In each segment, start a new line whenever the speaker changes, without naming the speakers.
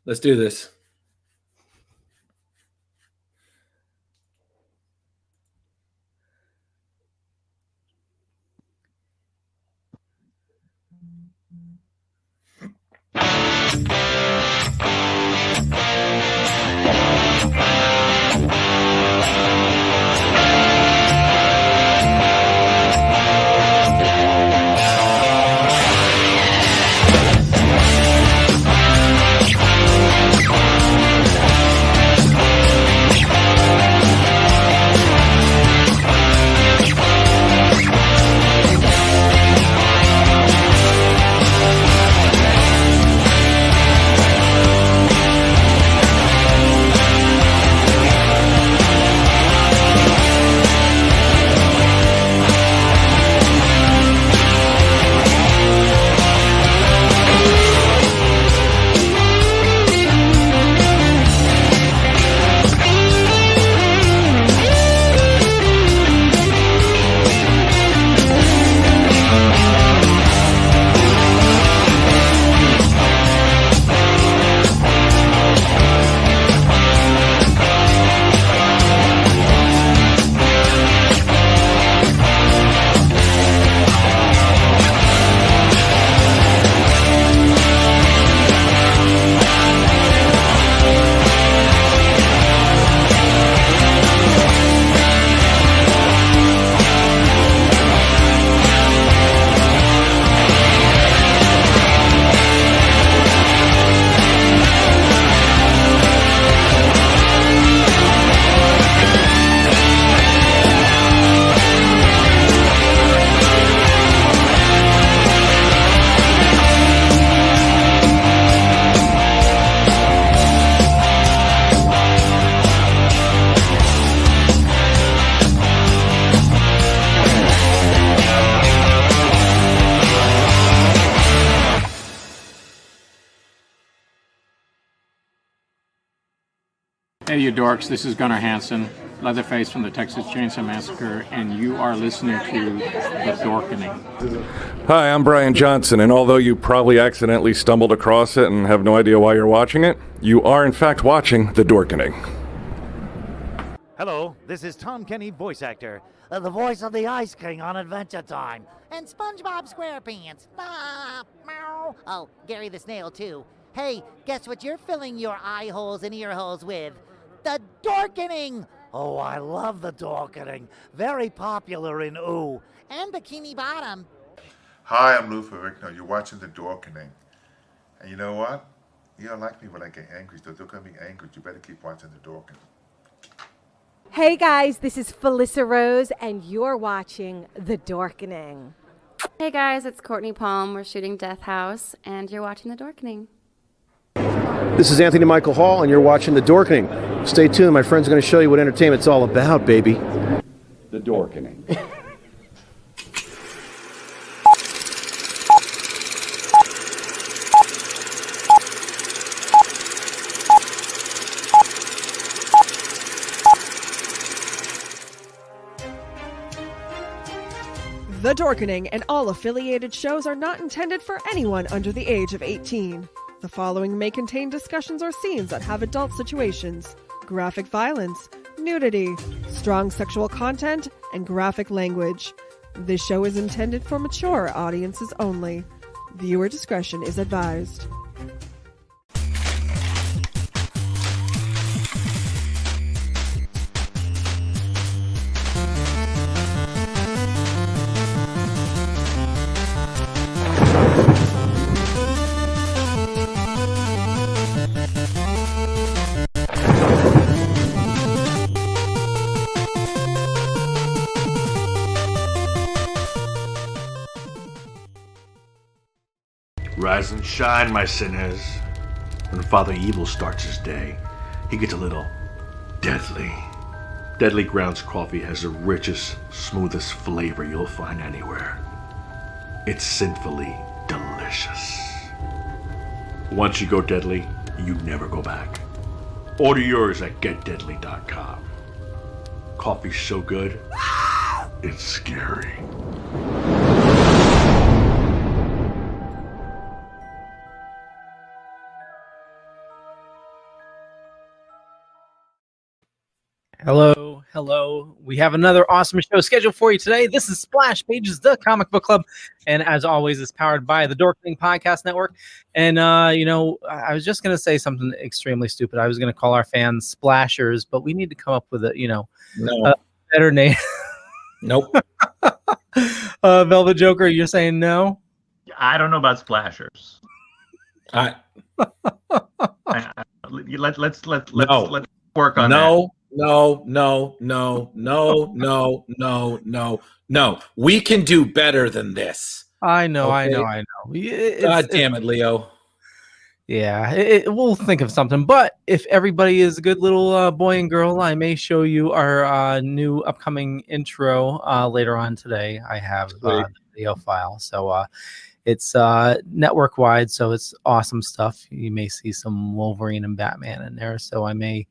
Let's do this.
Hey, you dorks, this is Gunnar Hansen, Leatherface from the Texas Chainsaw Massacre, and you are listening to The Dorkening.
Hi, I'm Brian Johnson, and although you probably accidentally stumbled across it and have no idea why you're watching it, you are in fact watching The Dorkening.
Hello, this is Tom Kenny, voice actor. The voice of the Ice King on Adventure Time. And SpongeBob SquarePants. Ah, meow. Oh, Gary the Snail, too. Hey, guess what you're filling your eye holes and ear holes with? The Dorkening! Oh, I love The Dorkening. Very popular in Ooh. And Bikini Bottom.
Hi, I'm Lou Ferrigno. You're watching The Dorkening. And you know what? You don't like me when I get angry, so don't get me angry. You better keep watching The Dorkening.
Hey guys, this is Felissa Rose, and you're watching The Dorkening.
Hey guys, it's Courtney Palm. We're shooting Death House, and you're watching The Dorkening.
This is Anthony Michael Hall, and you're watching The Dorkening. Stay tuned. My friend's going to show you what entertainment's all about, baby.
The Dorkening.
The Dorkening and all affiliated shows are not intended for anyone under the age of 18. The following may contain discussions or scenes that have adult situations, graphic violence, nudity, strong sexual content, and graphic language. This show is intended for mature audiences only. Viewer discretion is advised.
Rise and shine, my sinners. When Father Evil starts his day, he gets a little deadly. Deadly Grounds coffee has the richest, smoothest flavor you'll find anywhere. It's sinfully delicious. Once you go deadly, you never go back. Order yours at getdeadly.com. Coffee's so good, it's scary.
Hello, hello. We have another awesome show scheduled for you today. This is Splash Pages, the comic book club, and as always, it's powered by the Dorking Podcast Network. And I was just gonna say something extremely stupid. I was gonna call our fans Splashers, but we need to come up with a better name.
Nope.
Velvet Joker, you're saying no?
I don't know about Splashers. Let's work on that.
No. We can do better than this.
I know.
God damn it, Leo.
Yeah, we'll think of something. But if everybody is a good little boy and girl, I may show you our new upcoming intro later on today. I have the video file. So it's network wide, so it's awesome stuff. You may see some Wolverine and Batman in there. So I may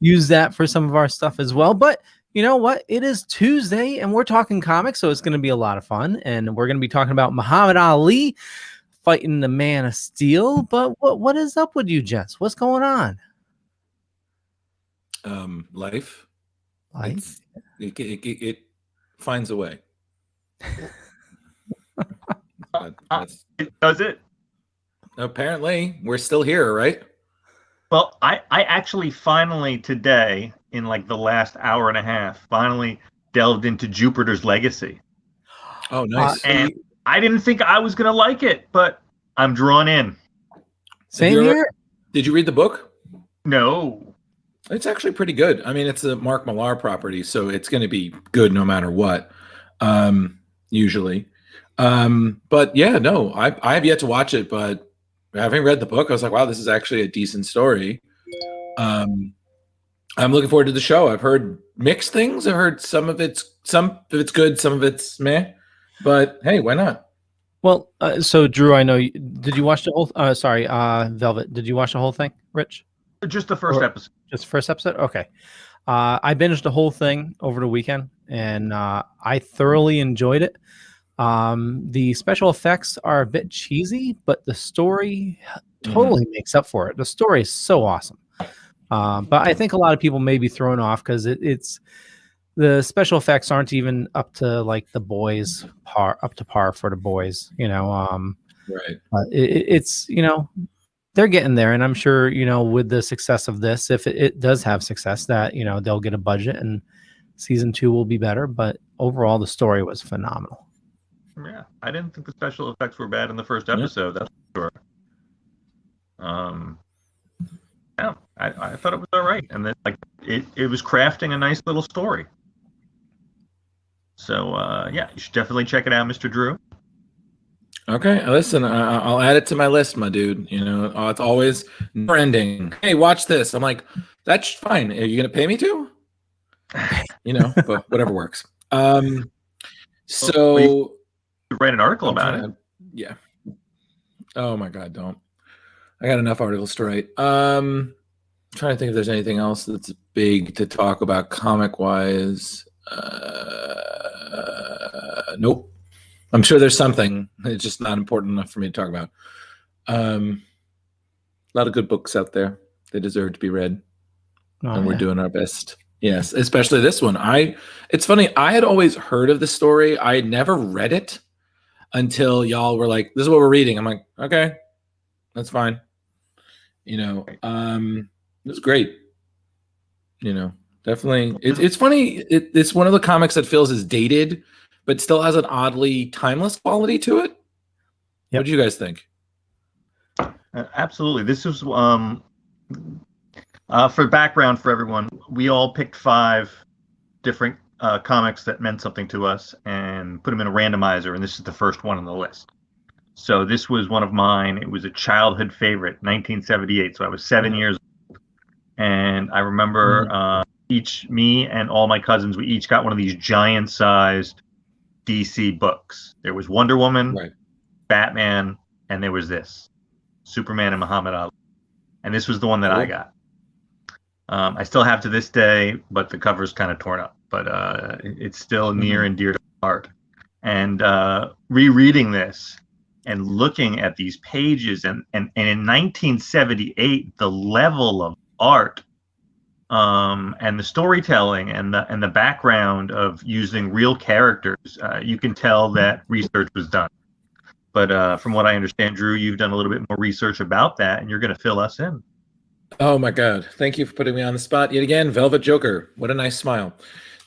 use that for some of our stuff as well. But you know what? It is Tuesday and we're talking comics, so it's going to be a lot of fun. And we're going to be talking about Muhammad Ali fighting the Man of Steel. But what is up with you, gents? What's going on?
Life. It finds a way.
Does it?
Apparently, we're still here, right?
Well, I actually finally today, in like the last hour and a half, finally delved into Jupiter's Legacy.
Oh, nice.
And I didn't think I was going to like it, but I'm drawn in.
Same here.
Did you read the book?
No.
It's actually pretty good. I mean, it's a Mark Millar property, so it's going to be good no matter what, usually. But yeah, no, I have yet to watch it, but having read the book, I was like, wow, this is actually a decent story. I'm looking forward to the show. I've heard mixed things. I've heard some of it's good, some of it's meh. But hey, why not?
Well, so Drew, I know. Did you watch the whole? Velvet. Did you watch the whole thing, Rich?
Just the first episode.
Just the first episode. Okay. I binged the whole thing over the weekend, and I thoroughly enjoyed it. The special effects are a bit cheesy, but the story totally makes up for it. The story is so awesome. But I think a lot of people may be thrown off because it's the special effects aren't even up to like the boys up to par for the boys,
Right.
It's they're getting there, and I'm sure with the success of this, if it does have success, that they'll get a budget and season 2 will be better. But overall, the story was phenomenal.
Yeah, I didn't think the special effects were bad in the first episode. That's for sure. Yeah, I thought it was all right, and then it was crafting a nice little story. So yeah, you should definitely check it out, Mr. Drew.
Okay, listen, I'll add it to my list, my dude. It's always never ending. Hey, watch this. I'm like, that's fine. Are you gonna pay me to? But whatever works. So.
Write an article about it.
Yeah. Oh my God, don't. I got enough articles to write. Trying to think if there's anything else that's big to talk about comic wise. Nope. I'm sure there's something. It's just not important enough for me to talk about. A lot of good books out there. They deserve to be read. And we're doing our best. Yes, especially this one. It's funny, I had always heard of the story. I had never read it until y'all were like, this is what we're reading. I'm like, okay, that's fine. It was great. Definitely. It's funny. It's one of the comics that feels as dated, but still has an oddly timeless quality to it. Yep. What do you guys think?
Absolutely. This was for background for everyone. We all picked 5 different comics that meant something to us and put them in a randomizer, and this is the first one on the list. So this was one of mine. It was a childhood favorite, 1978. So I was 7 years old, and I remember me and all my cousins, we each got one of these giant-sized DC books. There was Wonder Woman, Batman, and there was this, Superman and Muhammad Ali. And this was the one that I got. I still have to this day, but the cover's kind of torn up. But it's still near and dear to my heart. And rereading this and looking at these pages, and in 1978, the level of art and the storytelling and the background of using real characters, you can tell that research was done. But from what I understand, Drew, you've done a little bit more research about that, and you're going to fill us in.
Oh my God! Thank you for putting me on the spot yet again. Velvet Joker. What a nice smile.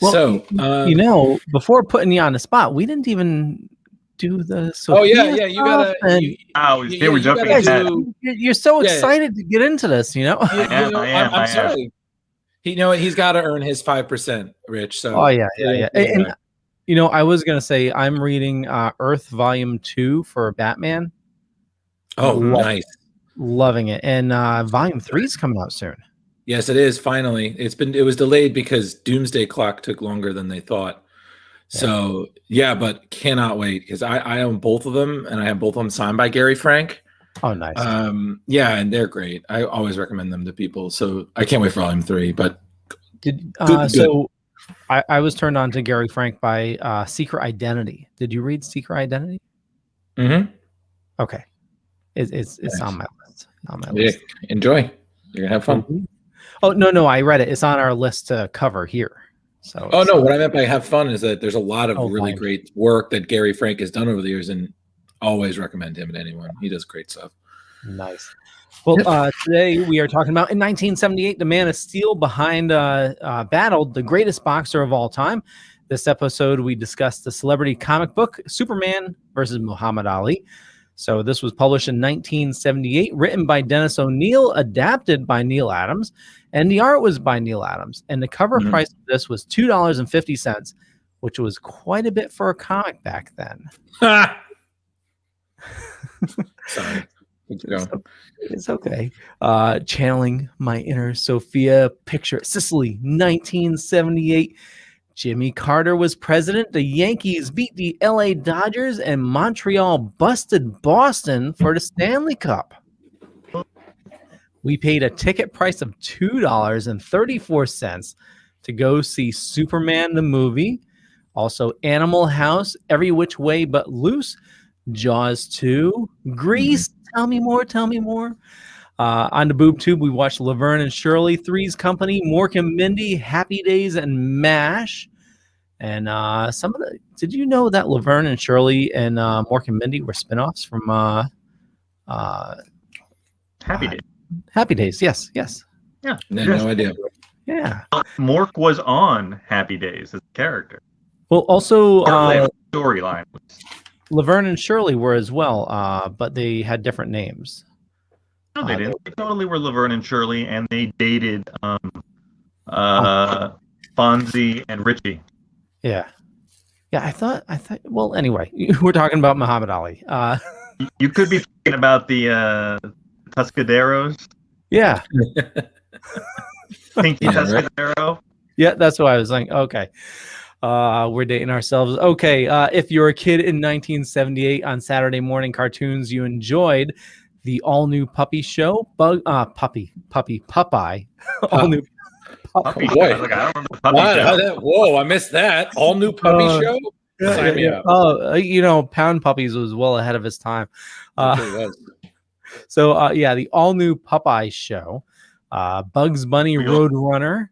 Well,
So,
before putting you on the spot, we didn't even do the Sofia.
Oh yeah, you gotta.
They were jumping ahead.
You're so excited to get into this,
I am.
I'm sorry. He's got to earn his 5%, Rich. So.
Oh yeah. And I was gonna say I'm reading Earth Volume 2 for Batman.
Oh, nice.
Loving it. And Volume 3 is coming out soon.
Yes, it is. Finally, it was delayed because Doomsday Clock took longer than they thought. So yeah, but cannot wait because I own both of them and I have both of them signed by Gary Frank.
Oh, nice.
Yeah, and they're great. I always recommend them to people. So I can't wait for Volume 3. But
so I was turned on to Gary Frank by Secret Identity. Did you read Secret Identity?
Mm-hmm.
Okay, it's on my list.
Yeah, enjoy. You're gonna have fun.
Mm-hmm. Oh no, I read it. It's on our list to cover here. So.
Oh no, what I meant by have fun is that there's a lot of really great work that Gary Frank has done over the years, and always recommend him to anyone. He does great stuff.
Nice. Well, today we are talking about in 1978, the Man of Steel battled the greatest boxer of all time. This episode, we discussed the celebrity comic book Superman versus Muhammad Ali. So this was published in 1978, written by Dennis O'Neil, adapted by Neal Adams, and the art was by Neal Adams. And the cover price of this was $2.50, which was quite a bit for a comic back then.
Sorry.
It's okay. Channeling my inner Sofia, picture Sicily, 1978. Jimmy Carter was president. The Yankees beat the LA Dodgers, and Montreal busted Boston for the Stanley Cup. We paid a ticket price of $2.34 to go see Superman the movie. Also, Animal House, Every Which Way But Loose, Jaws 2, Grease, Tell Me More, Tell Me More. On the Boob Tube, we watched Laverne and Shirley, Three's Company, Mork and Mindy, Happy Days, and MASH. And did you know that Laverne and Shirley and Mork and Mindy were spinoffs from
Happy Days?
Happy Days, yes.
Yeah.
No idea.
Yeah.
Mork was on Happy Days as a character.
Well, also
storyline.
Laverne and Shirley were as well, but they had different names.
No, they didn't. They totally were Laverne and Shirley, and they dated Fonzie and Richie.
Yeah. I thought. Well, anyway, we're talking about Muhammad Ali.
You could be thinking about the Tuscaderos.
Yeah.
Pinky Tuscadero.
Right? Yeah, that's what I was like. Okay. We're dating ourselves. Okay. If you're a kid in 1978 on Saturday morning cartoons, you enjoyed the all-new Puppy Show, Popeye. All-new
Puppy
Boy.
Show. Look, I don't remember Puppy Show.
Whoa, I missed that. All-new Puppy Show? Sign me up.
Oh, Pound Puppies was well ahead of his time. So, the all-new Popeye Show, Bugs Bunny Roadrunner,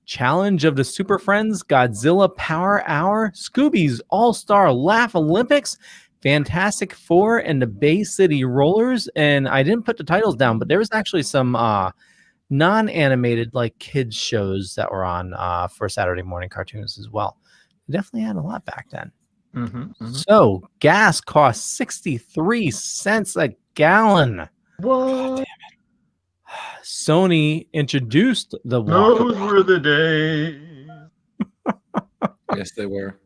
Challenge of the Super Friends, Godzilla Power Hour, Scoobys All-Star Laff-A-Lympics, Fantastic Four, and the Bay City Rollers. And I didn't put the titles down, but there was actually some non-animated like kids shows that were on for Saturday morning cartoons as well. They definitely had a lot back then. So gas cost 63 cents a gallon.
What?
Sony introduced the Walkman.
Those were the days.
Yes, they were.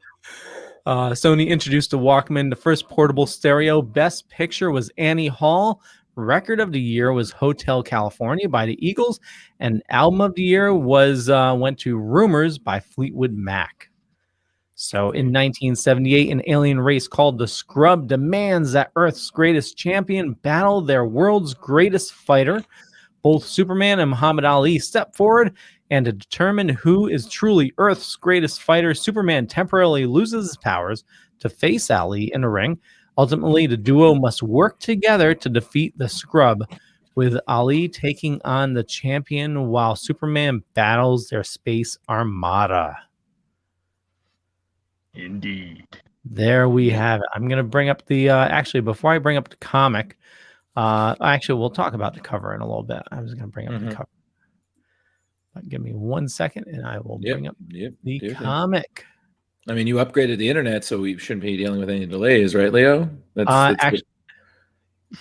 Sony introduced the Walkman, the first portable stereo. Best Picture was Annie Hall. Record of the Year was Hotel California by the Eagles. And Album of the Year was went to Rumors by Fleetwood Mac. So in 1978, an alien race called the Scrub demands that Earth's greatest champion battle their world's greatest fighter. Both Superman and Muhammad Ali step forward, and to determine who is truly Earth's greatest fighter, Superman temporarily loses his powers to face Ali in the ring. Ultimately, the duo must work together to defeat the Scrub, with Ali taking on the champion while Superman battles their space armada.
Indeed.
There we have it. I'm going to bring up the actually, before I bring up the comic, actually, we'll talk about the cover in a little bit. I was going to bring up the cover. But give me 1 second and I will bring up the comic.
I mean, you upgraded the internet, so we shouldn't be dealing with any delays, right, Leo? That's
actually,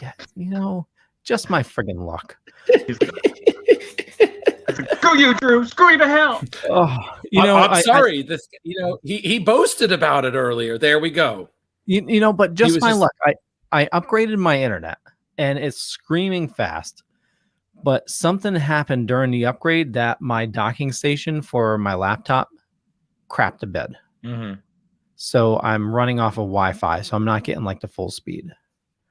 yeah, you know, just my friggin' luck.
Screw you, Drew. Screw you to hell.
Oh, you know,
I'm sorry. This, you know, he boasted about it earlier. There we go.
You know, but just my luck. I upgraded my internet and it's screaming fast. But something happened during the upgrade that my docking station for my laptop crapped to bed. So I'm running off of Wi-Fi, so I'm not getting like the full speed.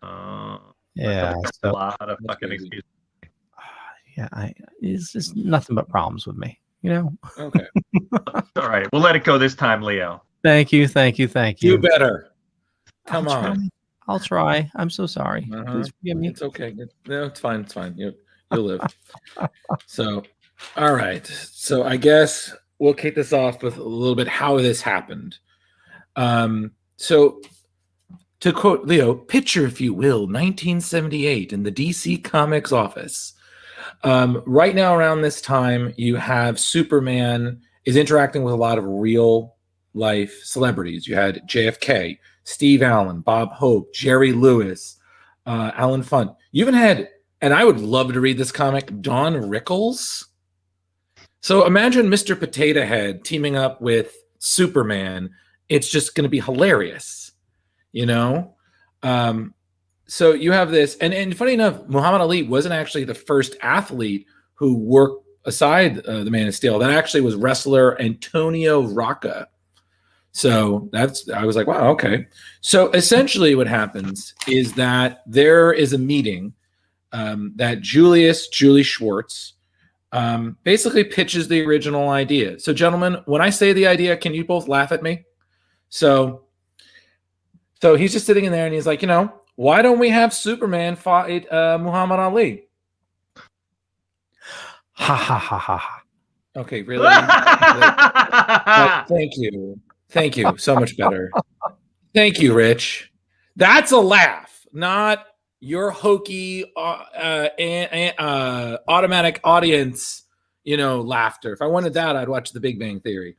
Yeah,
a lot of fucking excuses.
Yeah, it's just nothing but problems with me, you know.
Okay.
All right, we'll let it go this time, Leo.
Thank you.
You better. Come on.
I'll try. I'm so sorry. Please forgive me.
It's okay. No, it's fine. It's fine. You'll live. So, all right. So I guess we'll kick this off with a little bit how this happened. So to quote Leo, picture, if you will, 1978 in the DC Comics office. Right now, around this time, you have Superman is interacting with a lot of real life celebrities. You had JFK, Steve Allen, Bob Hope, Jerry Lewis, Alan Funt. You even had, and I would love to read this comic, Don Rickles. So imagine Mr. Potato Head teaming up with Superman. It's just going to be hilarious, you know? So you have this, and funny enough, Muhammad Ali wasn't actually the first athlete who worked aside the Man of Steel. That actually was wrestler Antonio Rocca. So I was like, wow, okay. So essentially what happens is that there is a meeting that Julie Schwartz basically pitches the original idea. So gentlemen, when I say the idea, can you both laugh at me? So he's just sitting in there and he's like, you know, why don't we have Superman fight Muhammad Ali?
Ha ha ha ha ha.
Okay, really? Thank you. So much better. Thank you, Rich. That's a laugh, not your hokey automatic audience, you know, laughter. If I wanted that, I'd watch The Big Bang Theory.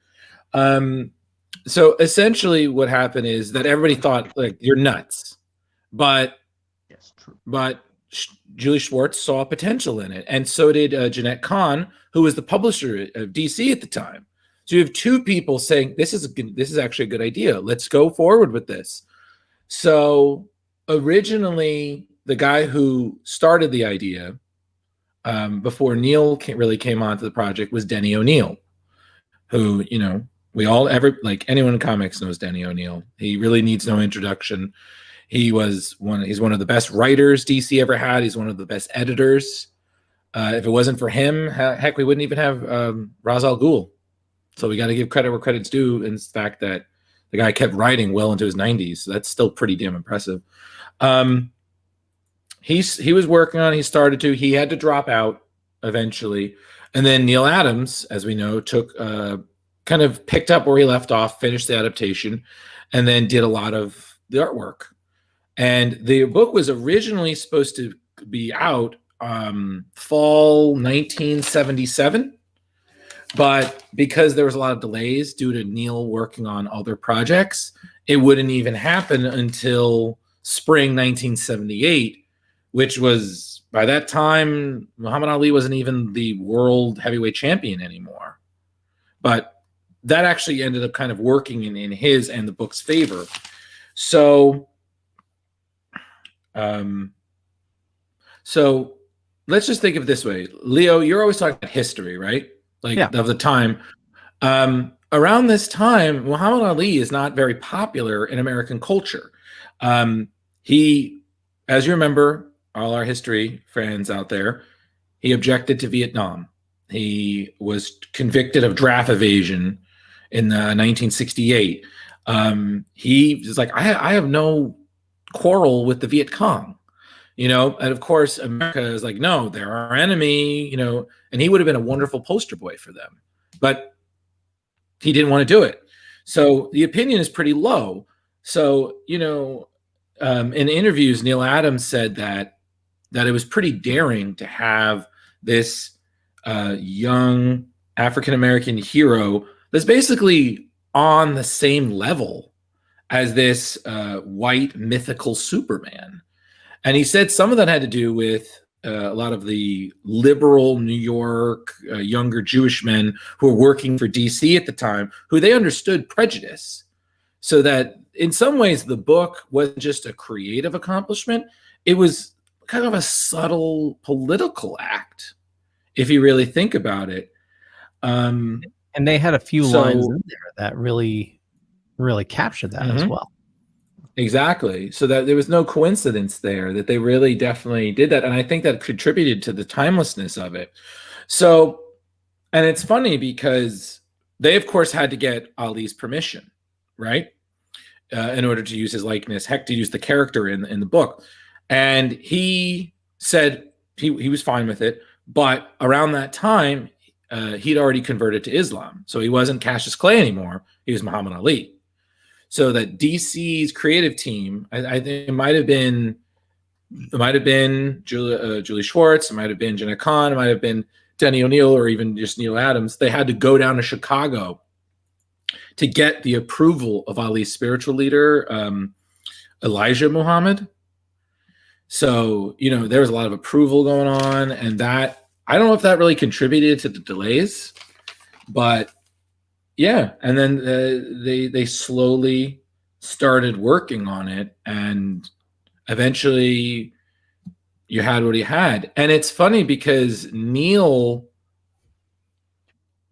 So essentially what happened is that everybody thought, like, you're nuts. But yes, true. But Julie Schwartz saw potential in it, and so did Jeanette Kahn, who was the publisher of DC at the time. So you have two people saying this is actually a good idea. Let's go forward with this. So originally, the guy who started the idea before Neal really came onto the project was Denny O'Neil, who, you know, anyone in comics knows Denny O'Neil. He really needs no introduction. He's one of the best writers DC ever had. He's one of the best editors. If it wasn't for him, heck, we wouldn't even have Ra's al Ghul. So we got to give credit where credit's due in the fact that the guy kept writing well into his 90s. So that's still pretty damn impressive. He was working on it. He had to drop out eventually. And then Neal Adams, as we know, took kind of picked up where he left off, finished the adaptation, and then did a lot of the artwork. And the book was originally supposed to be out fall 1977, but because there was a lot of delays due to Neal working on other projects, it wouldn't even happen until spring 1978, which was, by that time, Muhammad Ali wasn't even the world heavyweight champion anymore. But that actually ended up kind of working in his and the book's favor. So let's just think of it this way. Leo, you're always talking about history, right? Like, yeah, of the time. Around this time, Muhammad Ali is not very popular in American culture. He, as you remember, all our history fans out there, he objected to Vietnam. He was convicted of draft evasion in 1968. He was like, I have no quarrel with the Viet Cong. you know. And of course, America is like, no, they're our enemy, you know. And he would have been a wonderful poster boy for them, but he didn't want to do it. So the opinion is pretty low. So, you know, in interviews, Neal Adams said that it was pretty daring to have this young African-American hero that's basically on the same level as this white mythical Superman. And he said some of that had to do with a lot of the liberal New York younger Jewish men who were working for DC at the time, who they understood prejudice. So that in some ways the book wasn't just a creative accomplishment, it was kind of a subtle political act, if you really think about it.
And they had a few lines in there that really captured that as well.
Exactly. So that there was no coincidence there, that they really definitely did that. And I think that contributed to the timelessness of it. So, and it's funny because they, of course, had to get Ali's permission, right? In order to use his likeness, heck, to use the character in the book. And he said he was fine with it. But around that time, he'd already converted to Islam. So he wasn't Cassius Clay anymore. He was Muhammad Ali. So that DC's creative team, I think it might have been Julie Schwartz, it might have been Jenna Khan, it might have been Denny O'Neil, or even just Neal Adams. They had to go down to Chicago to get the approval of Ali's spiritual leader, Elijah Muhammad. So, you know, there was a lot of approval going on, and that, I don't know if that really contributed to the delays, but yeah. And then they slowly started working on it, and eventually you had what he had. And it's funny because Neal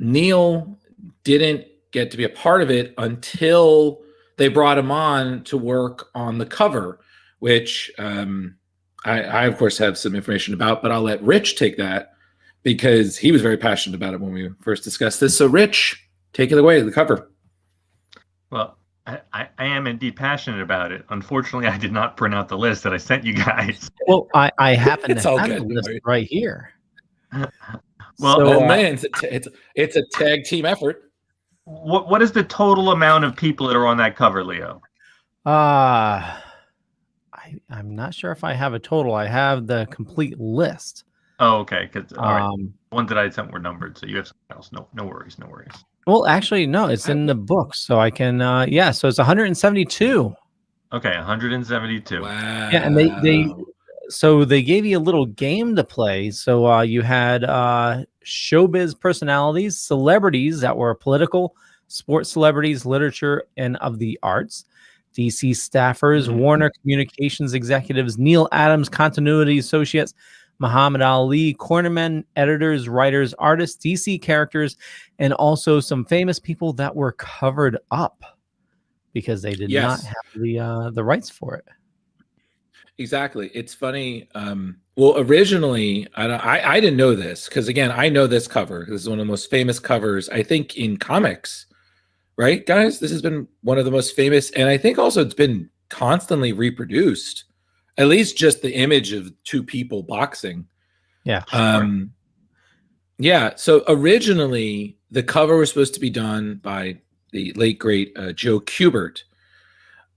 didn't get to be a part of it until they brought him on to work on the cover, which I of course have some information about, but I'll let Rich take that because he was very passionate about it when we first discussed this. So Rich, take it away, the cover.
Well, I am indeed passionate about it. Unfortunately, I did not print out the list that I sent you guys.
Well, I happen
It's
to
all
have
good.
the list right here.
Well,
So,
man, it's a tag team effort.
What is the total amount of people that are on that cover, Leo?
I'm not sure if I have a total. I have the complete list.
Oh, okay. Because the ones that I sent were numbered, so you have something else. No worries.
Well, actually, no, it's in the book, so I can. So it's 172.
Okay, 172.
Wow.
Yeah, and they gave you a little game to play. So you had showbiz personalities, celebrities that were political, sports celebrities, literature, and of the arts. DC staffers, Warner Communications executives, Neal Adams continuity associates, Muhammad Ali, cornermen, editors, writers, artists, DC characters, and also some famous people that were covered up because they did not have the rights for it.
Exactly. It's funny. Well, originally, I didn't know this because, again, I know this cover. This is one of the most famous covers, I think, in comics. Right, guys? This has been one of the most famous, and I think also it's been constantly reproduced. At least just the image of two people boxing.
Yeah.
Yeah. So originally, the cover was supposed to be done by the late great Joe Kubert,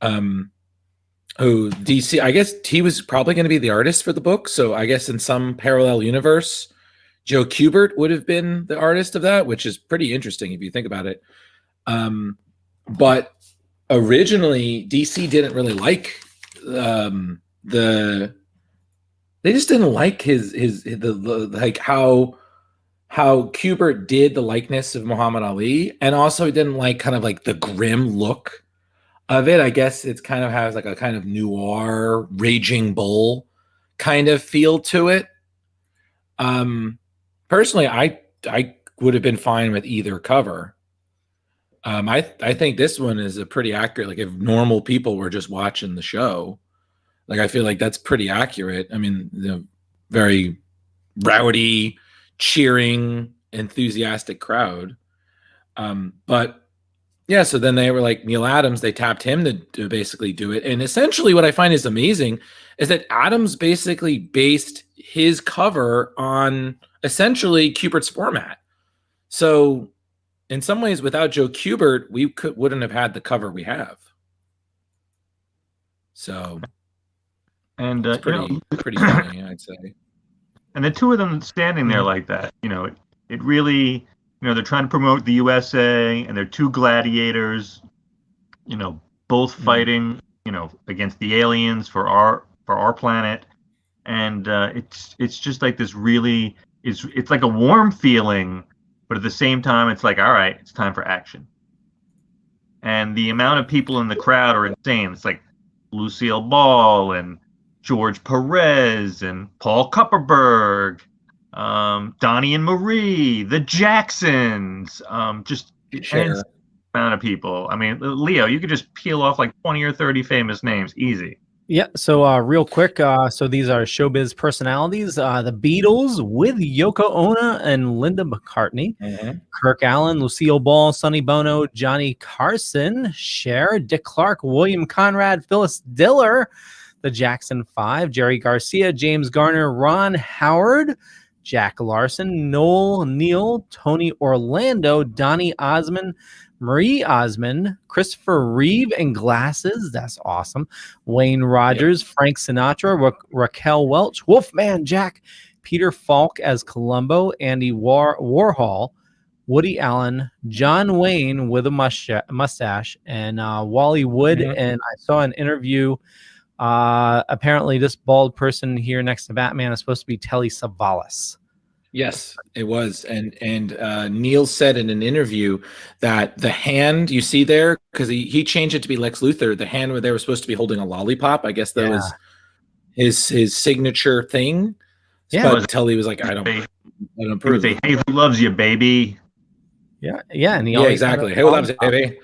who DC. I guess he was probably going to be the artist for the book. So I guess in some parallel universe, Joe Kubert would have been the artist of that, which is pretty interesting if you think about it. But originally, DC didn't really like they just didn't like the like how Kubert did the likeness of Muhammad Ali, and also didn't like kind of like the grim look of it. I guess it kind of has like a kind of noir Raging Bull kind of feel to it. Personally, I would have been fine with either cover. I think this one is a pretty accurate. Like if normal people were just watching the show, like I feel like that's pretty accurate. I mean, the very rowdy, cheering, enthusiastic crowd. But Yeah, so then they were like Neal Adams, they tapped him to basically do it. And essentially what I find is amazing is that Adams basically based his cover on essentially Kubert's format. So in some ways, without Joe Kubert, we wouldn't have had the cover we have. So,
and
it's pretty funny, I'd say.
And the two of them standing there like that, it really, they're trying to promote the USA, and they're two gladiators, both fighting, against the aliens for our planet, and it's just like this really it's like a warm feeling, but at the same time, it's like, all right, it's time for action. And the amount of people in the crowd are insane. It's like Lucille Ball and George Perez and Paul Kupperberg, Donnie and Marie, the Jacksons, just an amount of people. I mean, Leo, you could just peel off like 20 or 30 famous names, easy.
Yeah, so real quick, so these are showbiz personalities. The Beatles with Yoko Ono and Linda McCartney. Kirk Allen, Lucille Ball, Sonny Bono, Johnny Carson, Cher, Dick Clark, William Conrad, Phyllis Diller, the Jackson 5, Jerry Garcia, James Garner, Ron Howard, Jack Larson, Noel Neal, Tony Orlando, Donny Osmond, Marie Osmond, Christopher Reeve in glasses. That's awesome. Wayne Rogers, Frank Sinatra, Raquel Welch, Wolfman Jack, Peter Falk as Columbo, Andy Warhol, Woody Allen, John Wayne with a mustache, and Wally Wood. And I saw an interview. Apparently, this bald person here next to Batman is supposed to be Telly Savalas.
Yes, it was. And Neal said in an interview that the hand you see there, because he changed it to be Lex Luthor, the hand where they were supposed to be holding a lollipop. I guess that was his signature thing.
Yeah.
But Telly was like, I don't approve.
Say, hey, who loves you, baby?
Yeah. And
exactly. Hey, who loves you, baby?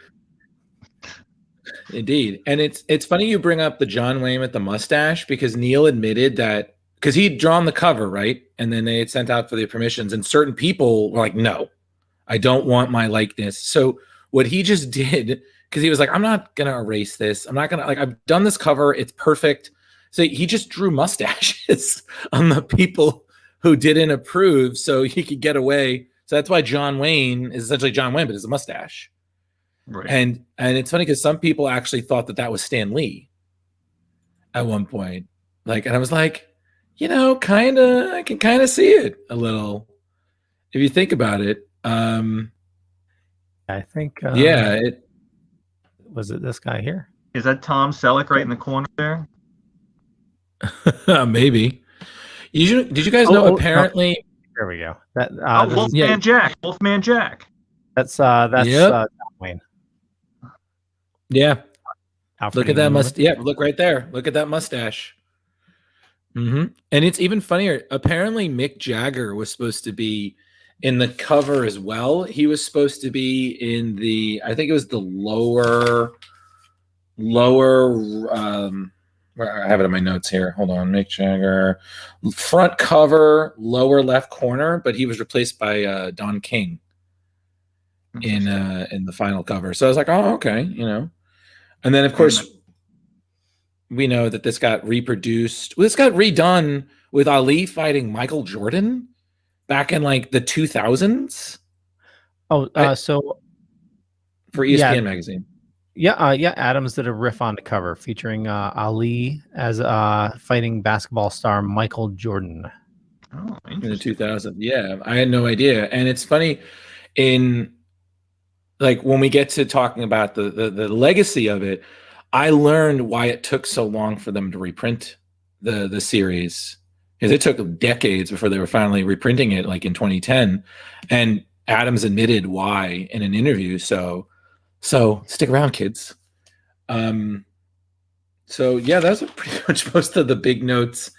Indeed. And it's funny you bring up the John Wayne with the mustache, because Neal admitted that, because he'd drawn the cover, right? And then they had sent out for the permissions, and certain people were like, no, I don't want my likeness. So what he just did, because he was like, I'm not going to erase this. I'm not going to, I've done this cover. It's perfect. So he just drew mustaches on the people who didn't approve so he could get away. So that's why John Wayne is essentially John Wayne, but it's a mustache.
Right.
And it's funny because some people actually thought that was Stan Lee at one point. And I was like, I can kind of see it a little if you think about it.
I think, was it this guy here?
Is that Tom Selleck right in the corner there?
Maybe. Did you guys know? Apparently,
there we go. That
Wolfman Jack. Wolfman Jack.
That's John Wayne.
Yeah.
Alfred
Look at that mustache. Yeah, look right there. Look at that mustache. And it's even funnier. Apparently, Mick Jagger was supposed to be in the cover as well. He was supposed to be in I think it was the lower. Where I have it in my notes here. Hold on, Mick Jagger, front cover, lower left corner, but he was replaced by Don King in the final cover. So I was like, oh, okay, And then of course, we know that this got reproduced. This got redone with Ali fighting Michael Jordan back in the 2000s.
So
for ESPN magazine.
Yeah, Adams did a riff on the cover featuring Ali as fighting basketball star Michael Jordan.
Oh,
in the 2000s. Yeah, I had no idea. And it's funny when we get to talking about the legacy of it, I learned why it took so long for them to reprint the series, because it took decades before they were finally reprinting it, in 2010. And Adams admitted why in an interview. So stick around, kids. So yeah, that's pretty much most of the big notes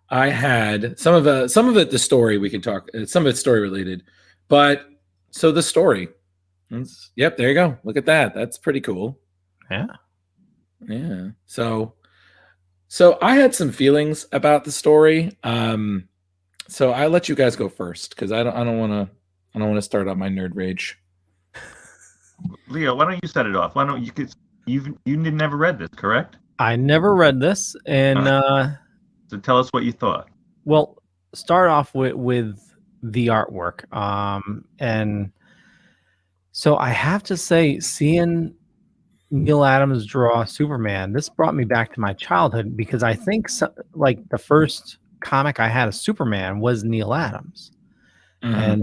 I had. Some of it, the story we can talk. Some of it's story related, but so the story. Yep, there you go. Look at that. That's pretty cool.
Yeah.
So I had some feelings about the story. So I let you guys go first because I don't want to start on my nerd rage.
Leo, why don't you set it off? Why don't you never read this, correct?
I never read this, and
so tell us what you thought.
Well, start off with the artwork, and so I have to say, seeing Neal Adams draw Superman, this brought me back to my childhood because I think like the first comic I had of Superman was Neal Adams, and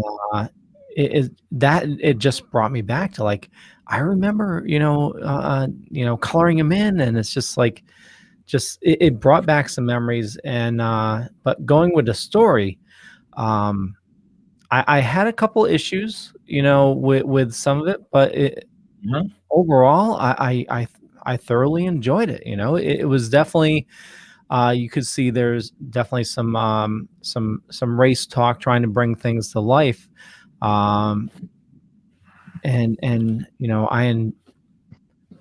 it just brought me back to like I remember coloring him in, and it's just like it brought back some memories. And but going with the story, I had a couple issues with some of it, but overall I thoroughly enjoyed it. It was definitely you could see there's definitely some race talk trying to bring things to life, and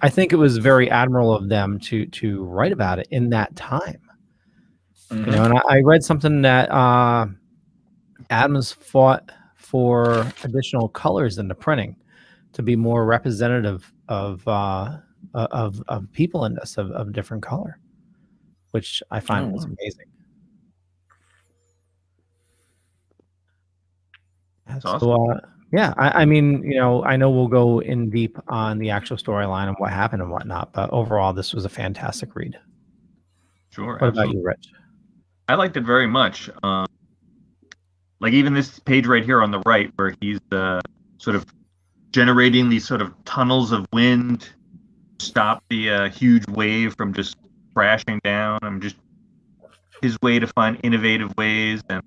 I think it was very admirable of them to write about it in that time. And I read something that Adams fought for additional colors in the printing to be more representative of people in this of different color, which I find was amazing.
That's
so
awesome.
yeah, I mean, I know we'll go in deep on the actual storyline and what happened and whatnot, but overall this was a fantastic read.
Sure.
What about you, Rich?
I liked it very much. Like even this page right here on the right, where he's sort of generating these sort of tunnels of wind, stop the huge wave from just crashing down. Just his way to find innovative ways, and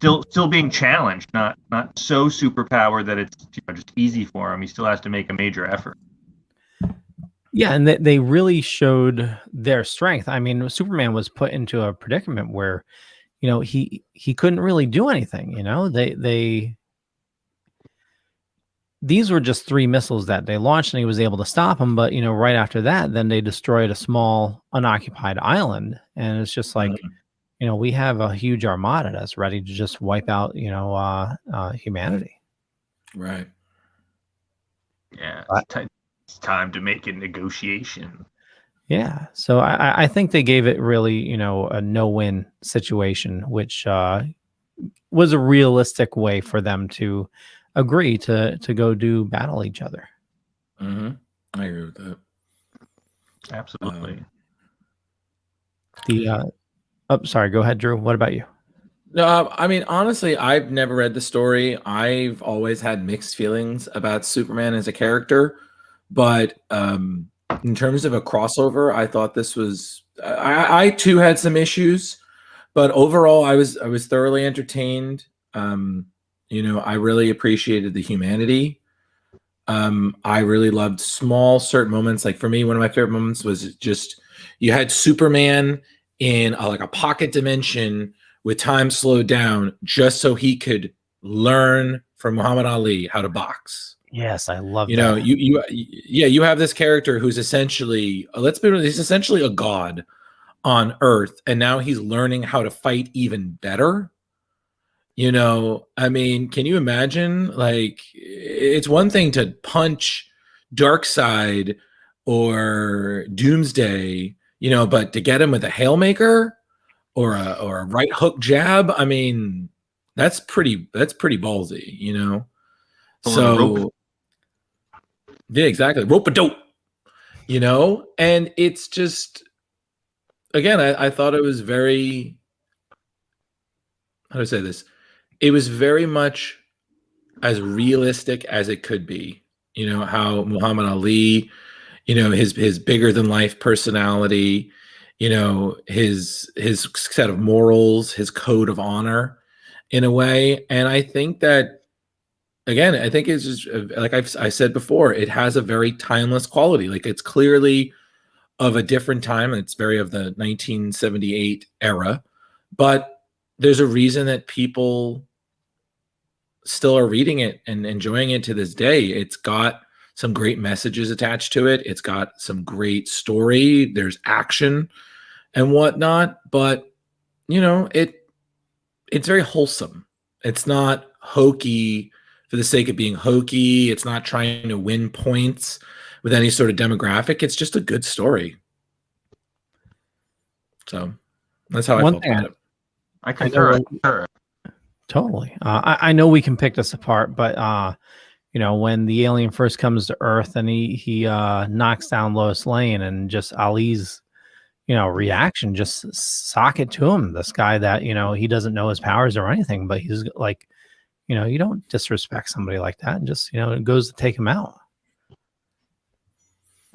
still being challenged, not so superpowered that it's just easy for him. He still has to make a major effort.
Yeah, and they really showed their strength. I mean, Superman was put into a predicament where, he couldn't really do anything. These were just 3 missiles that they launched, and he was able to stop them. But right after that, then they destroyed a small unoccupied island, and it's just like, we have a huge armada that's ready to just wipe out, humanity.
Right.
Yeah. It's time to make a negotiation.
Yeah. So I think they gave it really, a no-win situation, which was a realistic way for them to agree to go do battle each other.
I agree with that.
Absolutely.
Sorry, go ahead, Drew. What about you?
No, I mean, honestly, I've never read the story. I've always had mixed feelings about Superman as a character, but in terms of a crossover, I thought this was. I too had some issues, but overall, I was thoroughly entertained. I really appreciated the humanity. I really loved certain moments. Like for me, one of my favorite moments was just you had Superman in like a pocket dimension with time slowed down just so he could learn from Muhammad Ali how to box.
Yes, I love that.
You have this character who's essentially, he's essentially a god on Earth, and now he's learning how to fight even better. I mean, can you imagine? Like, it's one thing to punch Darkseid or Doomsday, but to get him with a Hailmaker or a right hook jab, I mean, that's pretty ballsy, So yeah, exactly. Rope-a-dope, and it's just, again, I thought it was very, how do I say this? It was very much as realistic as it could be. How Muhammad Ali, his bigger than life personality, his set of morals, his code of honor in a way. And I think that, again, I think it's just like I said before, it has a very timeless quality. Like it's clearly of a different time. It's very of the 1978 era, but there's a reason that people still are reading it and enjoying it to this day. It's got some great messages attached to it. It's got some great story. There's action and whatnot, but it's very wholesome. It's not hokey for the sake of being hokey. It's not trying to win points with any sort of demographic. It's just a good story. So that's how I felt about it.
I concur.
Totally. I know we can pick this apart, but when the alien first comes to Earth and he knocks down Lois Lane, and just Ali's reaction, just sock it to him. This guy that he doesn't know his powers or anything, but he's like, you don't disrespect somebody like that, and just it goes to take him out.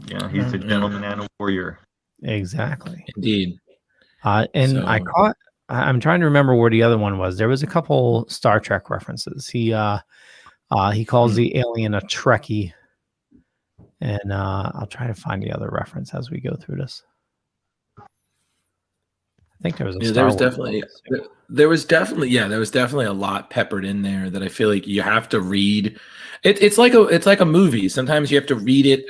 Yeah, he's a gentleman and a warrior.
Exactly.
Indeed.
I'm trying to remember where the other one was. There was a couple Star Trek references. He calls the alien a Trekkie, and I'll try to find the other reference as we go through this. I think there was
there was definitely a lot peppered in there that I feel like you have to read. It's like a movie. Sometimes you have to read it,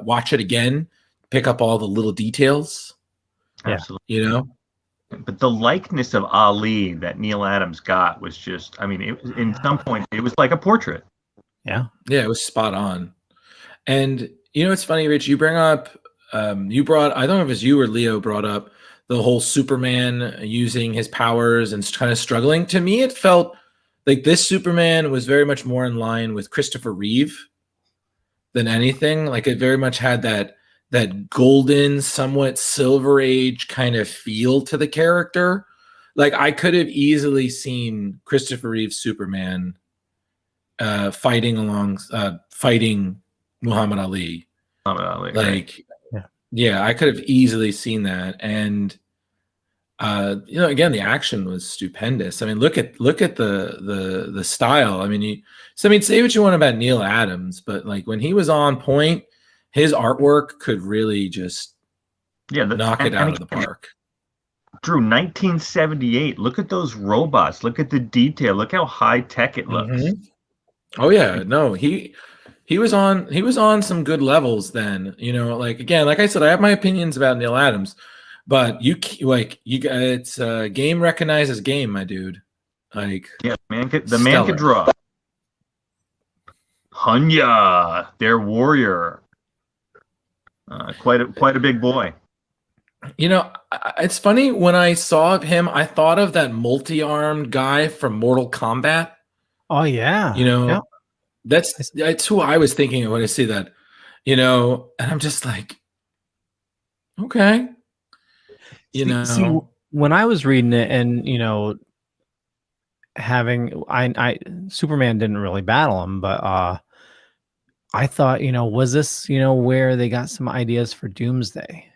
watch it again, pick up all the little details.
Absolutely. But the likeness of Ali that Neal Adams got was just, in some points, it was like a portrait.
Yeah.
Yeah, it was spot on. And, it's funny, Rich, you bring up, I don't know if it was you or Leo brought up the whole Superman using his powers and kind of struggling. To me, it felt like this Superman was very much more in line with Christopher Reeve than anything. Like, it very much had that golden, somewhat Silver Age kind of feel to the character. Like, I could have easily seen Christopher Reeve's Superman fighting Muhammad Ali. Like, yeah, I could have easily seen that. And again, the action was stupendous. Look at the style. Say what you want about Neal Adams, but like when he was on point, his artwork could really just knock it out of the park.
Drew, 1978. Look at those robots. Look at the detail. Look how high tech it looks.
Mm-hmm. Oh yeah, no, he was on some good levels then. Like I said, I have my opinions about Neal Adams, but it's game recognizes game, my dude. Like,
yeah, man could draw. Hunya, their warrior. Quite a big boy.
It's funny, when I saw him, I thought of that multi-armed guy from Mortal Kombat.
Oh yeah.
That's who I was thinking of when I see that. And I'm just like, okay.
See, when I was reading it, and Superman didn't really battle him, but I thought, was this, where they got some ideas for Doomsday?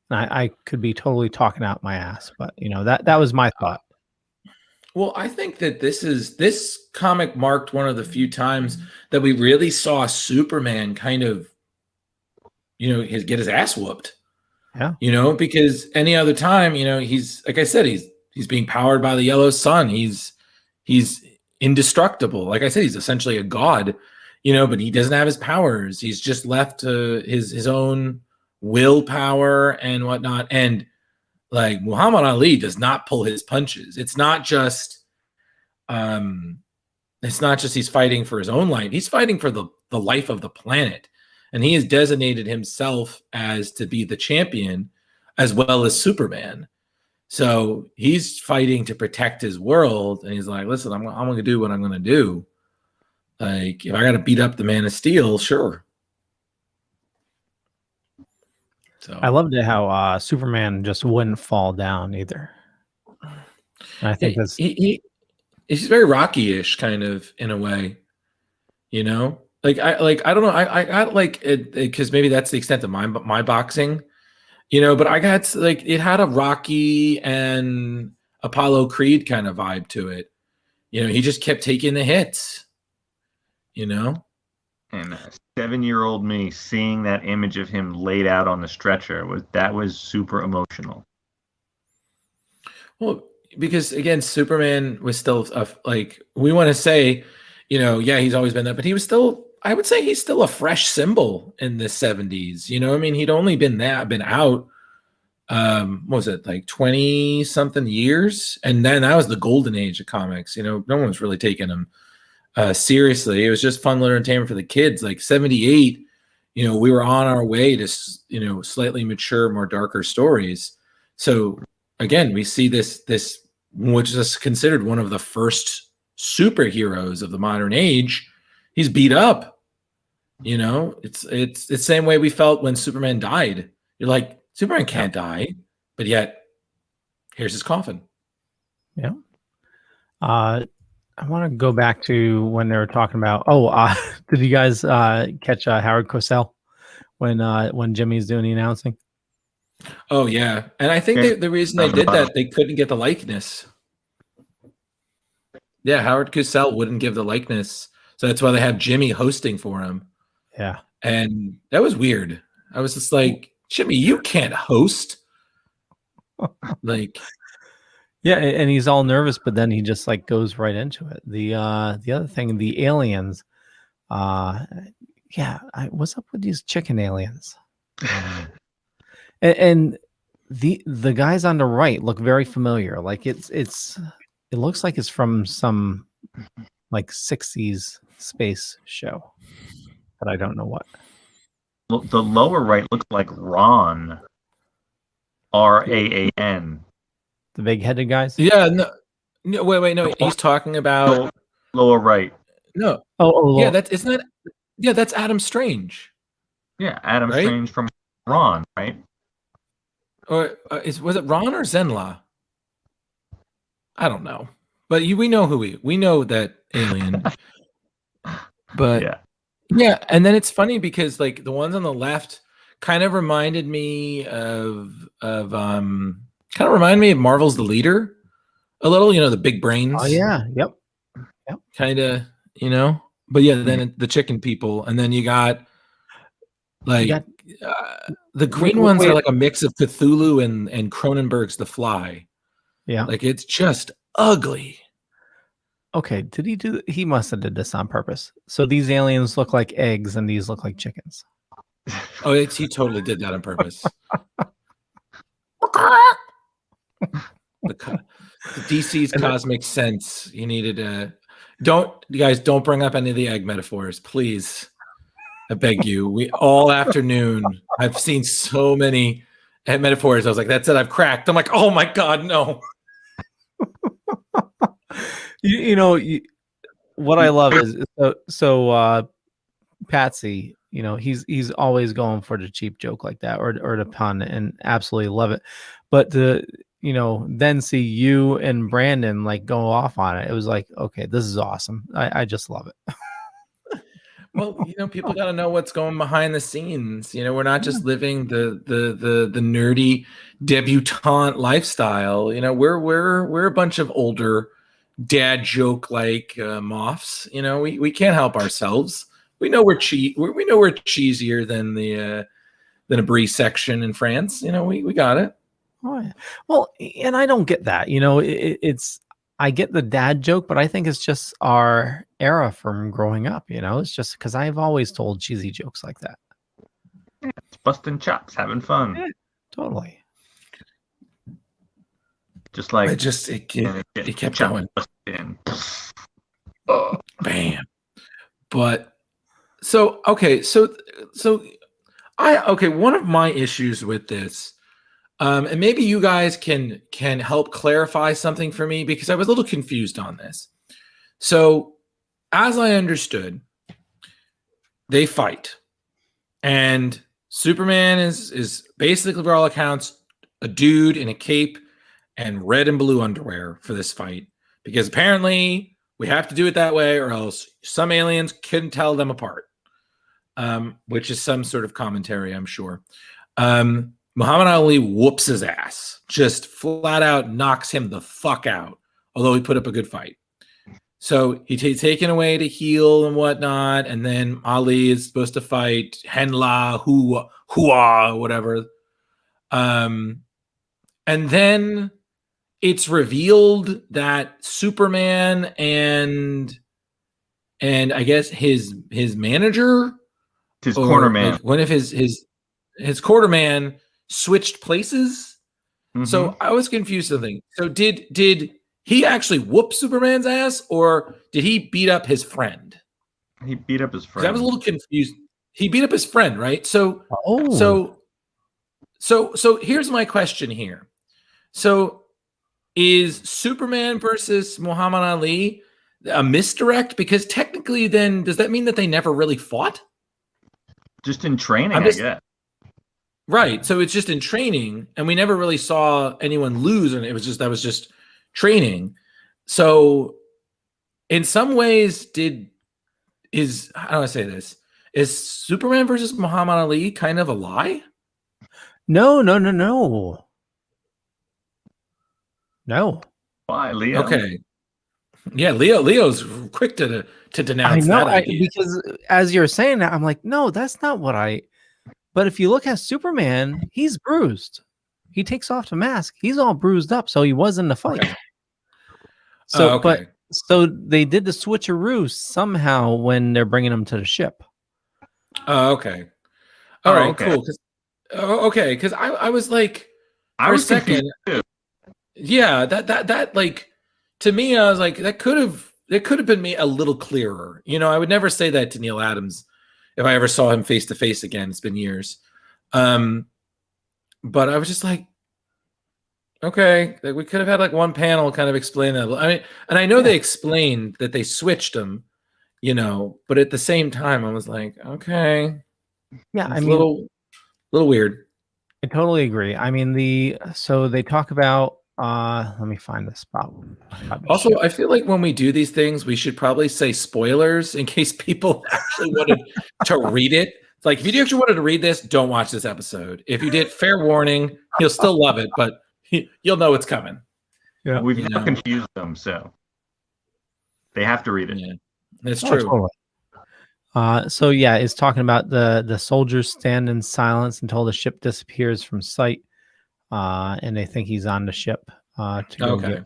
And I could be totally talking out my ass, but that was my thought.
Well, I think that this comic marked one of the few times that we really saw Superman kind of, get his ass whooped.
Yeah.
Because any other time, he's, like I said, he's being powered by the yellow sun. He's indestructible. Like I said, he's essentially a god, but he doesn't have his powers. He's just left to his own willpower and whatnot. And like, Muhammad Ali does not pull his punches. It's not just he's fighting for his own life. He's fighting for the life of the planet. And he has designated himself as to be the champion as well as Superman. So he's fighting to protect his world. And he's like, listen, I'm going to do what I'm going to do. Like, if I got to beat up the Man of Steel, sure. So
I loved it how Superman just wouldn't fall down either. And I think that's
he's very Rocky-ish kind of in a way, Like I don't know. I got like it because maybe that's the extent of my boxing, But I got like it had a Rocky and Apollo Creed kind of vibe to it. He just kept taking the hits.
And 7-year-old me seeing that image of him laid out on the stretcher was super emotional.
Well, because again, Superman was still like, we want to say, he's always been that, but he was still, I would say he's still a fresh symbol in the 70s. He'd only been out, what was it, like 20 something years? And then that was the golden age of comics. No one was really taking him seriously. It was just fun little entertainment for the kids. Like 78, we were on our way to, slightly mature, more darker stories. So again, we see this, which is considered one of the first superheroes of the modern age. He's beat up. It's the same way we felt when Superman died. You're like, Superman can't die, but yet here's his coffin.
Yeah. I want to go back to when they were talking about. Did you guys catch Howard Cosell when Jimmy's doing the announcing?
Oh yeah, and I think the reason they did that, they couldn't get the likeness. Yeah, Howard Cosell wouldn't give the likeness, so that's why they have Jimmy hosting for him.
Yeah,
and that was weird. I was just like, Jimmy, you can't host. Like,
yeah, and he's all nervous, but then he just goes right into it. The other thing, the aliens. What's up with these chicken aliens? and the guys on the right look very familiar. Like it looks like it's from some 60s space show, but I don't know what.
The lower right looks like Ron. Raan.
The big-headed guys?
Yeah, no, wait, no. He's talking about
lower right.
No.
Oh,
yeah, that's Adam Strange.
Yeah, Adam Strange from Ron, right?
Or was it Ron or Zenla? I don't know, but we know we know that alien. But yeah, and then it's funny because the ones on the left kind of reminded me of Marvel's The Leader a little, the big brains.
Oh yeah, yep.
Kind of, but yeah, then the chicken people, and then you got the green ones are like a mix of Cthulhu and Cronenberg's The Fly.
Yeah,
it's just ugly.
Okay, he must have did this on purpose. So these aliens look like eggs and these look like chickens.
Oh, he totally did that on purpose. the DC's cosmic sense. You needed you guys don't bring up any of the egg metaphors, please. I beg you. We all afternoon. I've seen so many metaphors. I was like, that's it. I've cracked. I'm like, oh my God, no.
What I love is Patsy. He's always going for the cheap joke like that or the pun, and absolutely love it. But to then see you and Brandon go off on it, it was like, okay, this is awesome. I just love it.
Well, people got to know what's going behind the scenes. We're not just living the nerdy debutante lifestyle. We're a bunch of older dad joke moths. We can't help ourselves. We know we're cheesier than a brie section in France. We got it.
Oh, yeah. Well, and I don't get that. I get the dad joke, but I think it's just our era from growing up. It's just because I've always told cheesy jokes like that.
Yeah, it's busting chops, having fun.
Yeah, totally.
Just like
it kept going. Bam. But one of my issues with this, and maybe you guys can help clarify something for me, because I was a little confused on this. So, as I understood, they fight, and Superman is basically, for all accounts, a dude in a cape and red and blue underwear for this fight, because apparently we have to do it that way, or else some aliens couldn't tell them apart. Which is some sort of commentary, I'm sure. Muhammad Ali whoops his ass, just flat out knocks him the fuck out, although he put up a good fight. So he's taken away to heal and whatnot, and then Ali is supposed to fight Henla, Hua, whatever. And then it's revealed that Superman and I guess his manager,
his corner man,
one of his quarter man switched places. Mm-hmm. So I was confused something. So did he actually whooped Superman's ass, or did he beat up his friend?
He beat up his friend.
I was a little confused. He beat up his friend, right? So here's my question here. So is Superman versus Muhammad Ali a misdirect? Because technically, then does that mean that they never really fought?
Just in training, I guess.
Right. So it's just in training, and we never really saw anyone lose, and that was just training. So in some ways, how do I say this? Is Superman versus Muhammad Ali kind of a lie?
No.
Why, Leo?
Okay. Yeah, Leo's quick to denounce that idea.
Because as you're saying that, I'm like, no, that's not what I. But if you look at Superman, he's bruised. He takes off the mask. He's all bruised up, so he was in the fight.
Okay.
So, so they did the switcheroo somehow when they're bringing him to the ship.
Oh, okay. All right, cool. Because I was like, for a second, yeah, that like, to me, I was like, it could have been me a little clearer. You know, I would never say that to Neal Adams if I ever saw him face to face again. It's been years. But I was just like, okay, we could have had like one panel kind of explain that. I mean, and I know they explained that they switched them, you know, but at the same time, I was like, okay,
yeah,
I mean, a little weird.
I totally agree. I mean, so they talk about. Let me find the spot.
Also, I feel like when we do these things, we should probably say spoilers in case people actually wanted to read it. It's like, if you actually wanted to read this, don't watch this episode. If you did, fair warning, you'll still love it, but you'll know it's coming.
Yeah, we've not confused them, so they have to read it.
Yeah, that's true.
Totally. So yeah, it's talking about the soldiers stand in silence until the ship disappears from sight. And they think he's on the ship to go get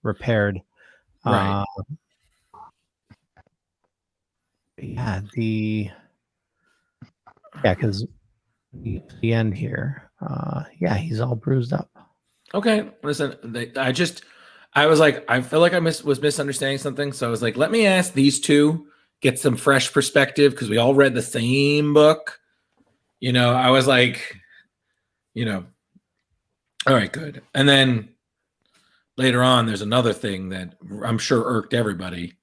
repaired.
Right.
Because the end here. He's all bruised up.
Okay, listen. I was like, I feel like I was misunderstanding something. So I was like, let me ask these two, get some fresh perspective, because we all read the same book. You know, I was like, you know. All right, good. And then later on, there's another thing that I'm sure irked everybody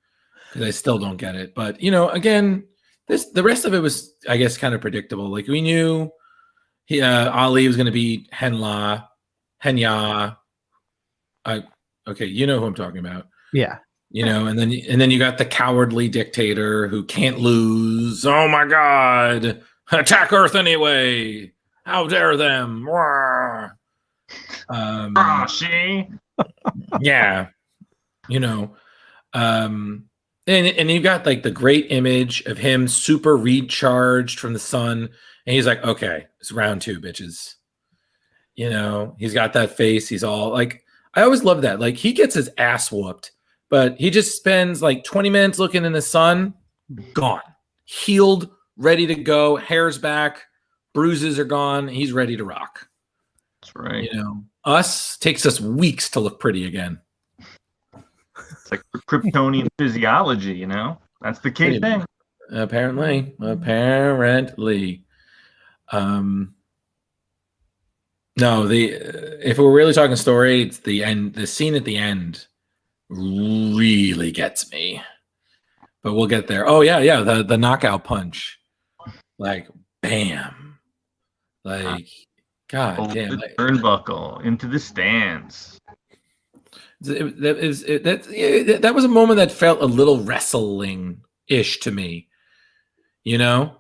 because I still don't get it. But, you know, again, the rest of it was, I guess, kind of predictable. Like, we knew Ali was going to beat Henya. Okay, you know who I'm talking about.
Yeah.
You know, and then you got the cowardly dictator who can't lose. Oh my God! Attack Earth anyway! How dare them! Rawr. Yeah, you know, and you got like the great image of him super recharged from the sun, and he's like, okay, it's round 2, bitches. You know, he's got that face. He's all like, I always love that. Like, he gets his ass whooped, but he just spends like 20 minutes looking in the sun, gone, healed, ready to go, hair's back, bruises are gone, he's ready to rock.
That's right.
You know, takes us weeks to look pretty again.
It's like Kryptonian physiology, you know? That's the key thing.
Apparently. No, if we're really talking story, it's the end. The scene at the end really gets me. But we'll get there. Oh yeah, the knockout punch. Like, bam. Like, God damn.
The turnbuckle into the stands.
That was a moment that felt a little wrestling-ish to me. You know?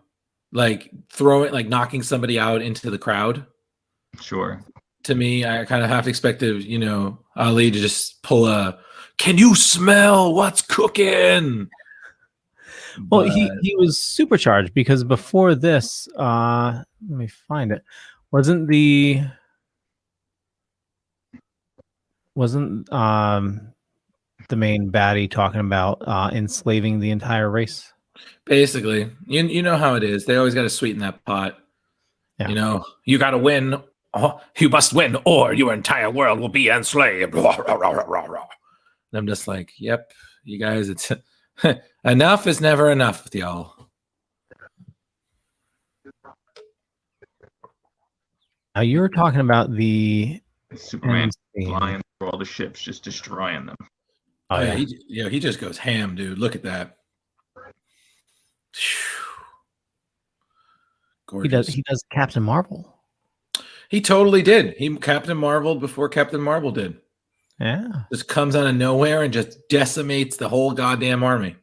Like knocking somebody out into the crowd.
Sure.
To me, I kind of half expected, you know, Ali to just pull can you smell what's cooking?
Well, he was supercharged because before this, let me find it. Wasn't the main baddie talking about enslaving the entire race?
Basically, you know how it is. They always got to sweeten that pot. Yeah. You know, you got to win. You must win, or your entire world will be enslaved. And I'm just like, yep, you guys, it's enough is never enough with y'all.
Now you were talking about the
Superman flying through all the ships, just destroying them.
Oh yeah, he just goes ham, dude. Look at that. Gorgeous.
He does Captain Marvel.
He totally did. He Captain Marveled before Captain Marvel did.
Yeah.
Just comes out of nowhere and just decimates the whole goddamn army.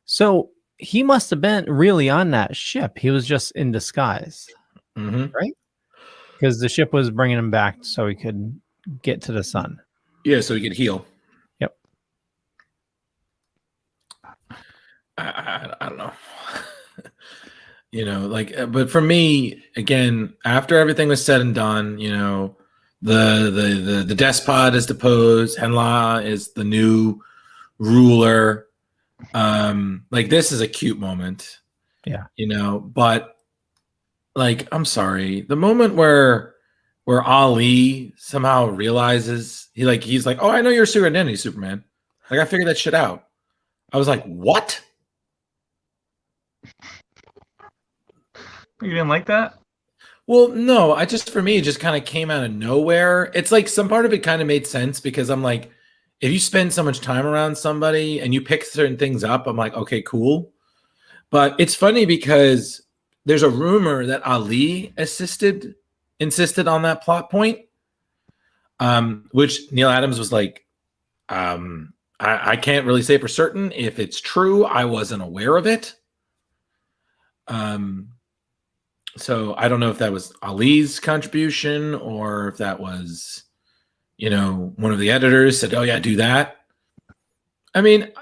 So he must have been really on that ship. He was just in disguise, right? Because the ship was bringing him back so he could get to the sun.
Yeah, so he could heal.
Yep.
I don't know. You know, like, but for me, again, after everything was said and done, you know, the despot is deposed, Henla is the new ruler. Like, this is a cute moment.
Yeah.
You know, but like, I'm sorry, the moment where Ali somehow realizes he's like, oh, I know your secret identity, Superman. Like, I figured that shit out. I was like, what?
You didn't like that?
Well, no, for me, it just kind of came out of nowhere. It's like some part of it kind of made sense because I'm like, if you spend so much time around somebody and you pick certain things up, I'm like, okay, cool. But it's funny because there's a rumor that Ali insisted on that plot point, which Neal Adams was like, I can't really say for certain if it's true. I wasn't aware of it. So I don't know if that was Ali's contribution or if that was, you know, one of the editors said, oh yeah, do that. I mean,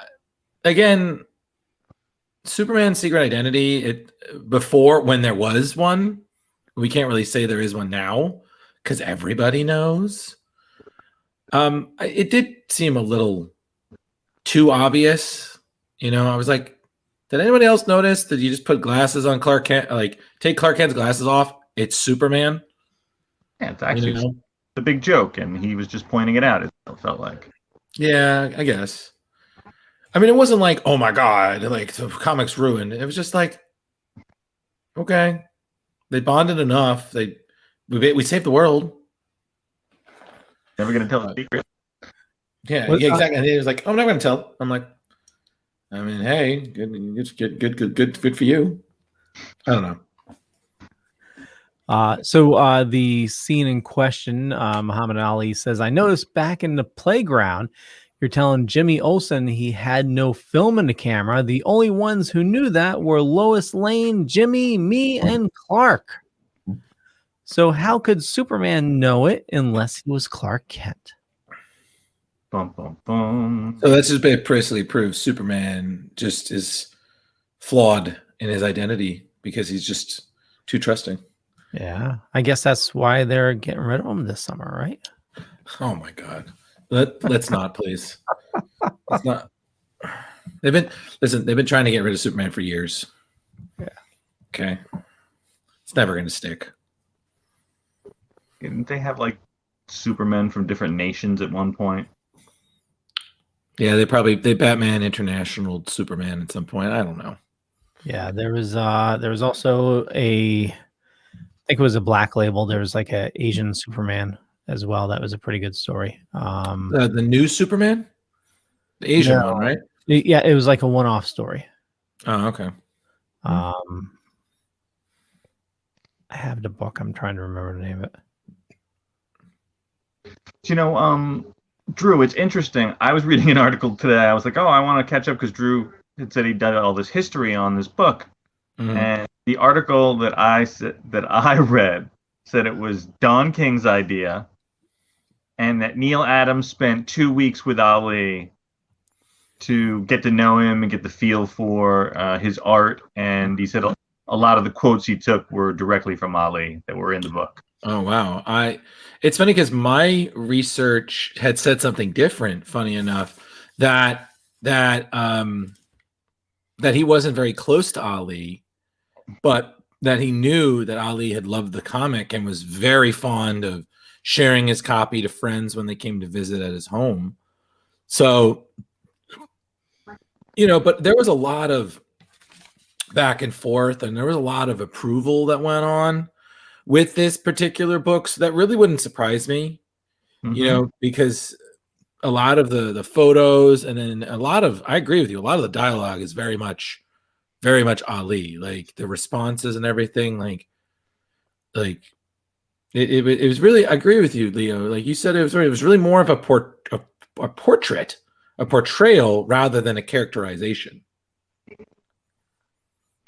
again, Superman's secret identity, before, when there was one, we can't really say there is one now because everybody knows. It did seem a little too obvious. You know, I was like, did anybody else notice that you just put glasses on Clark Kent? Like, take Clark Kent's glasses off. It's Superman.
Yeah, it's actually the big joke, and he was just pointing it out. It felt like.
Yeah, I guess. I mean, it wasn't like, oh my god, like the comic's ruined. It was just like, okay, they bonded enough. We saved the world.
Never gonna tell the secret.
Yeah, exactly. And he was like, I'm not gonna tell. I'm like, I mean, hey, good for you. I don't know.
So the scene in question, Muhammad Ali says, I noticed back in the playground, you're telling Jimmy Olsen he had no film in the camera. The only ones who knew that were Lois Lane, Jimmy, me, and Clark. So how could Superman know it unless he was Clark Kent?
Bum, bum, bum.
So that's just basically proves Superman just is flawed in his identity because he's just too trusting.
Yeah, I guess that's why they're getting rid of him this summer, right?
Oh my god. Let's not, please. Let's not. They've been trying to get rid of Superman for years.
Yeah.
Okay. It's never going to stick.
Didn't they have like Supermen from different nations at one point?
Yeah, they Batman International Superman at some point. I don't know.
Yeah, there was also I think it was a Black Label. There was like a Asian Superman as well. That was a pretty good story.
The new Superman, the Asian one, right?
Yeah, it was like a one-off story.
Oh, okay.
I have the book. I'm trying to remember the name of it.
You know, Drew, it's interesting. I was reading an article today. I was like, oh, I want to catch up because Drew had said he'd done all this history on this book.
Mm-hmm.
And the article that I read said it was Don King's idea and that Neal Adams spent 2 weeks with Ali to get to know him and get the feel for his art. And he said a lot of the quotes he took were directly from Ali that were in the book.
Oh, wow. It's funny because my research had said something different, funny enough, that he wasn't very close to Ali, but that he knew that Ali had loved the comic and was very fond of sharing his copy to friends when they came to visit at his home. So, but there was a lot of back and forth, and there was a lot of approval that went on with this particular book. So that really wouldn't surprise me, because a lot of the photos, and then I agree with you, a lot of the dialogue is very much Ali, like the responses and everything, like it was really, I agree with you, Leo. Like you said, it was really more of a portrait, a portrayal rather than a characterization.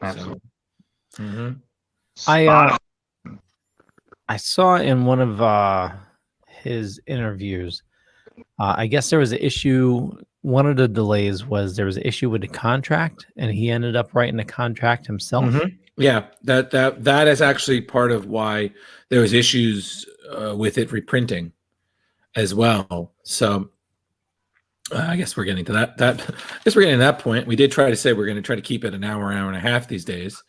Absolutely.
I saw in one of his interviews, I guess there was an issue. One of the delays was there was an issue with the contract, and he ended up writing the contract himself.
Yeah, that is actually part of why there was issues with it reprinting as well. So I guess we're getting to that. I guess we're getting to that point. We did try to say we're going to try to keep it an hour and a half these days.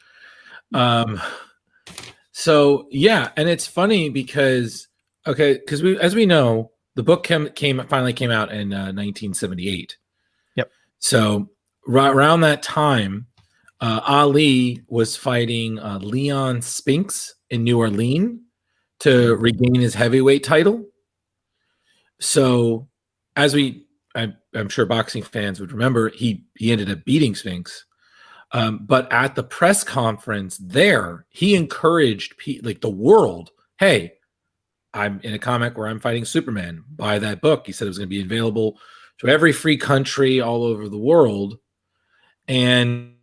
So yeah, and it's funny because as we know, the book finally came out in 1978.
Yep.
So around that time, Ali was fighting Leon Spinks in New Orleans to regain his heavyweight title. So I'm sure boxing fans would remember, he ended up beating Spinks. But at the press conference there, he encouraged the world, hey, I'm in a comic where I'm fighting Superman. Buy that book. He said it was going to be available to every free country all over the world. And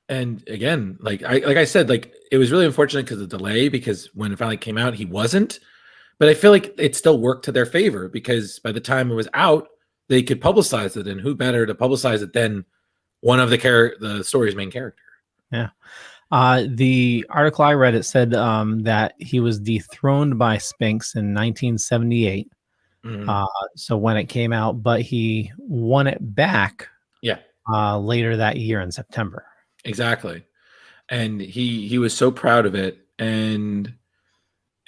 again, like I said, like it was really unfortunate because of the delay, because when it finally came out, he wasn't. But I feel like it still worked to their favor, because by the time it was out, they could publicize it, and who better to publicize it than one of the story's main character?
Yeah. The article I read, it said that he was dethroned by Spinks in 1978. So when it came out, but he won it back.
Yeah.
Later that year in September.
Exactly. And he was so proud of it. And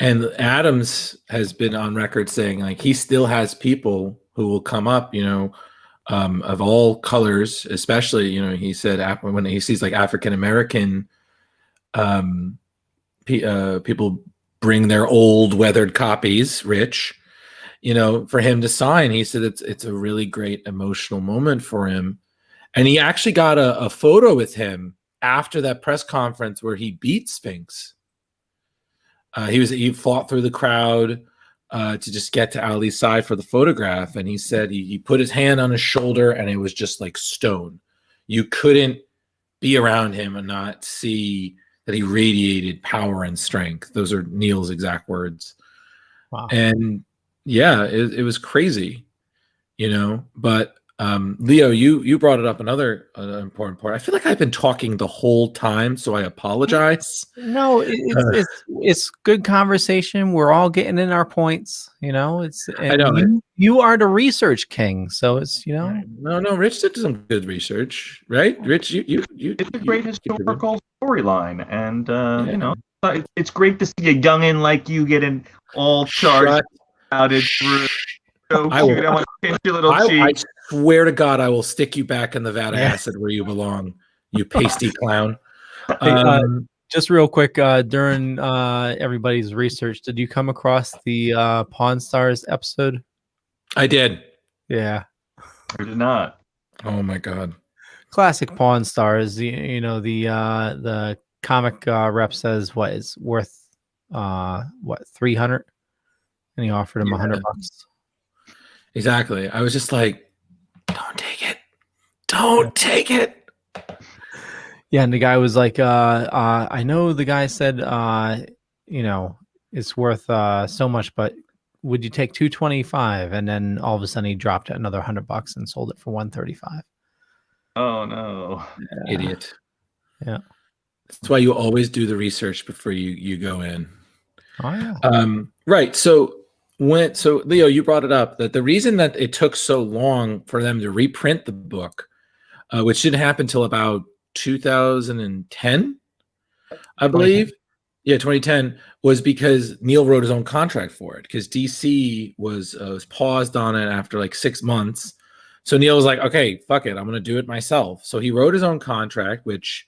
Adams has been on record saying, like, he still has people who will come up, of all colors, especially, he said when he sees like African American people bring their old weathered copies, Rich, for him to sign. He said it's a really great emotional moment for him. And he actually got a photo with him after that press conference where he beat Spinks. He fought through the crowd to just get to Ali's side for the photograph. And he said he put his hand on his shoulder and it was just like stone. You couldn't be around him and not see that he radiated power and strength. Those are Neal's exact words.
Wow.
And yeah, it was crazy, but Leo, you brought it up, another important part. I feel like I've been talking the whole time, so I apologize.
No, it's good conversation. We're all getting in our points, I know you are the research king, so it's
No, Rich did some good research, right? Rich, you
it's a great historical storyline, and it's great to see a youngin like you getting all charged out it through. So I want to pinch your little cheek.
I swear to God, I will stick you back in the vat of acid where you belong, you pasty clown.
Just real quick, during everybody's research, did you come across the Pawn Stars episode?
I did.
Yeah.
I did not.
Oh my God.
Classic Pawn Stars. The comic rep says what is worth 300, and he offered him $100.
Exactly. I was just like, don't take it. Don't take it.
Yeah, and the guy was like, I know the guy said, it's worth so much, but would you take 225? And then all of a sudden he dropped it another $100 and sold it for 135.
Oh no.
Yeah.
Idiot.
Yeah.
That's why you always do the research before you go in.
Oh yeah.
Right. So Leo, you brought it up that the reason that it took so long for them to reprint the book, which didn't happen till about 2010, I believe. Yeah, 2010 was because Neal wrote his own contract for it because DC was paused on it after like 6 months. So Neal was like, okay, fuck it, I'm going to do it myself. So he wrote his own contract, which,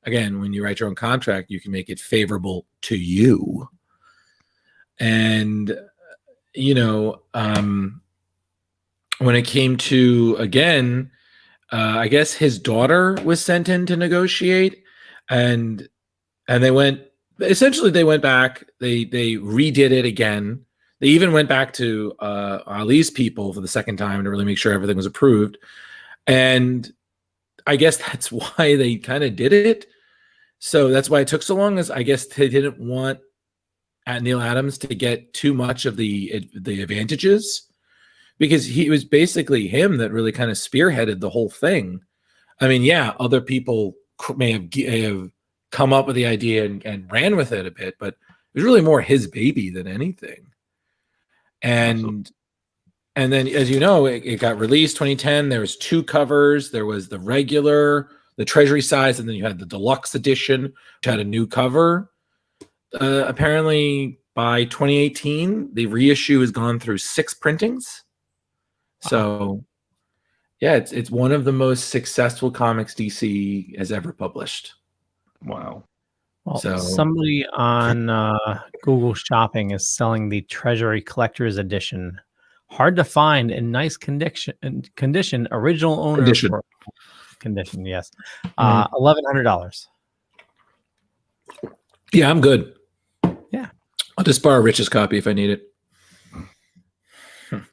again, when you write your own contract, you can make it favorable to you. And, you know, when it came to, again, I guess his daughter was sent in to negotiate, and they went back. They redid it again. They even went back to Ali's people for the second time to really make sure everything was approved. And I guess that's why they kind of did it. So that's why it took so long, is I guess they didn't want Neal Adams to get too much of the advantages, because he was basically him that really kind of spearheaded the whole thing. I mean, yeah, other people may have come up with the idea and ran with it a bit, but it was really more his baby than anything. And then, as you know, it got released 2010. There was 2 covers. There was the regular, the treasury size, and then you had the deluxe edition, which had a new cover. Apparently, by 2018, the reissue has gone through 6 printings. So, yeah, it's one of the most successful comics DC has ever published.
Wow.
Well, somebody on Google Shopping is selling the Treasury Collector's Edition. Hard to find in nice condition. Original owner condition. Yes, $1,100.
Yeah, I'm good.
Yeah,
I'll just borrow Rich's copy if I need it.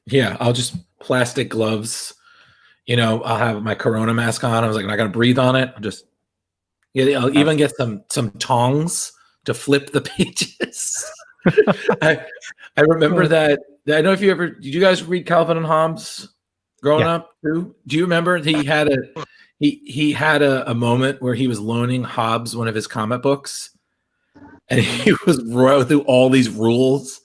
Yeah, I'll just plastic gloves. You know, I'll have my Corona mask on. I was like, I'm not gonna breathe on it. I'll even get some tongs to flip the pages. I remember that. I don't know if did you guys read Calvin and Hobbes growing up too? Do you remember he had a moment where he was loaning Hobbes one of his comic books, and he was wrote through all these rules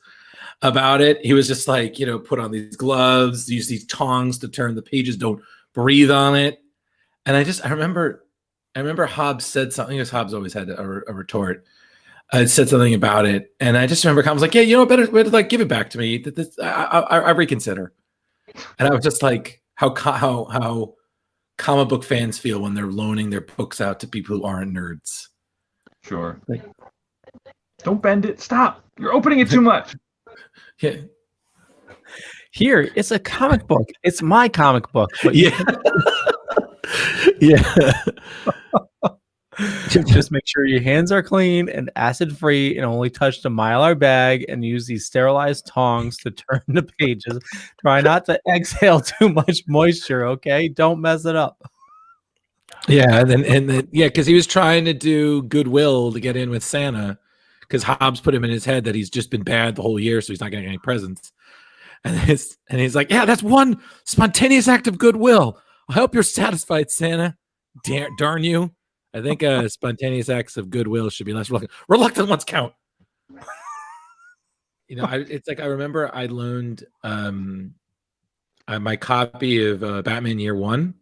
about it. He was just like, you know, put on these gloves, use these tongs to turn the pages, don't breathe on it. And I remember Hobbes said something, because Hobbes always had a retort. Said something about it, and I just remember Hobbes was like, "Yeah, you know, better like give it back to me. I reconsider." And I was just like, how comic book fans feel when they're loaning their books out to people who aren't nerds.
Sure. Like, don't bend it. Stop. You're opening it too much.
Yeah. Here, it's a comic book. It's my comic book. But
yeah. Yeah.
Just make sure your hands are clean and acid free, and only touch the Mylar bag, and use these sterilized tongs to turn the pages. Try not to exhale too much moisture, okay? Don't mess it up.
Yeah, and then because he was trying to do goodwill to get in with Santa, because Hobbes put him in his head that he's just been bad the whole year, so he's not getting any presents. And he's like, yeah, that's one spontaneous act of goodwill. I hope you're satisfied, Santa. Darn you. I think spontaneous acts of goodwill should be less reluctant. Reluctant ones count. You know, it's like I remember I loaned my copy of Batman Year One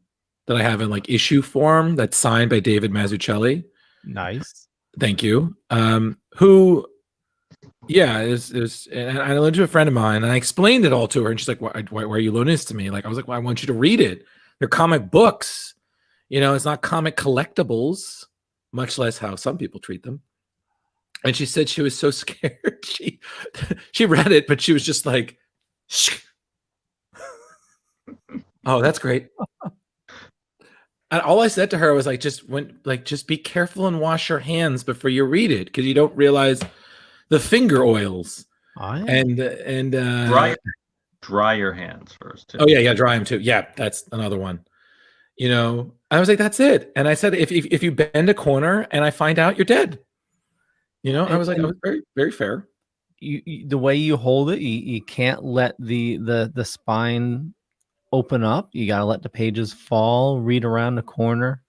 that I have in like issue form that's signed by David Mazzucchelli.
Nice.
Thank you. Who, yeah, is and I loaned to a friend of mine, and I explained it all to her, and she's like, why are you loaning this to me? Like, I was like, well, I want you to read it. They're comic books. You know, it's not comic collectibles, much less how some people treat them. And she said she was so scared. She read it, but she was just like, shh. Oh, that's great. And all I said to her was like, just be careful and wash your hands before you read it, because you don't realize the finger oils.
Oh, yeah.
And
dry your hands first too.
Oh yeah, dry them too. Yeah, that's another one. You know, I was like, that's it. And I said, if you bend a corner and I find out, you're dead. You know, I was like, it was very, very fair.
You the way you hold it, you can't let the spine open up. You got to let the pages fall, read around the corner,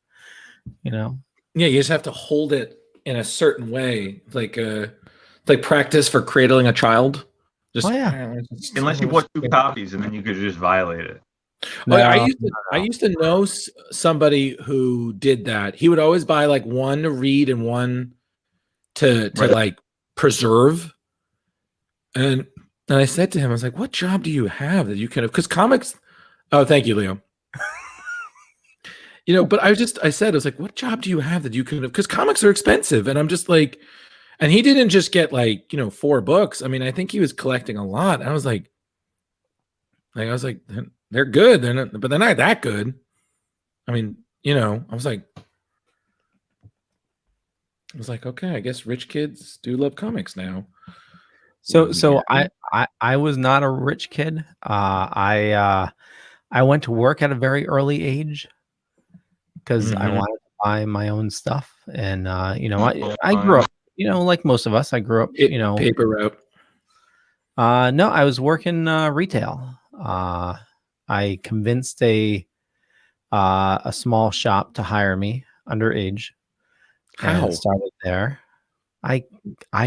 you know.
Yeah, you just have to hold it in a certain way, like practice for cradling a child. Just,
unless you bought 2 copies, and then you could just violate it.
No, I used to know somebody who did that. He would always buy like one to read and one to like preserve. And I said to him, I was like, what job do you have that you can have? Because comics, oh, thank you, Leo. But I said, I was like, what job do you have that you can have? Because comics are expensive. And I'm just like, and he didn't just get 4 books. I mean, I think he was collecting a lot. I was like, they're good. But they're not that good. I mean, I was like, okay, I guess rich kids do love comics now.
So I was not a rich kid. I went to work at a very early age because I wanted to buy my own stuff. And I grew up, like most of us, I grew up,
paper route.
No, I was working retail. I convinced a small shop to hire me underage.
How?
And started there. I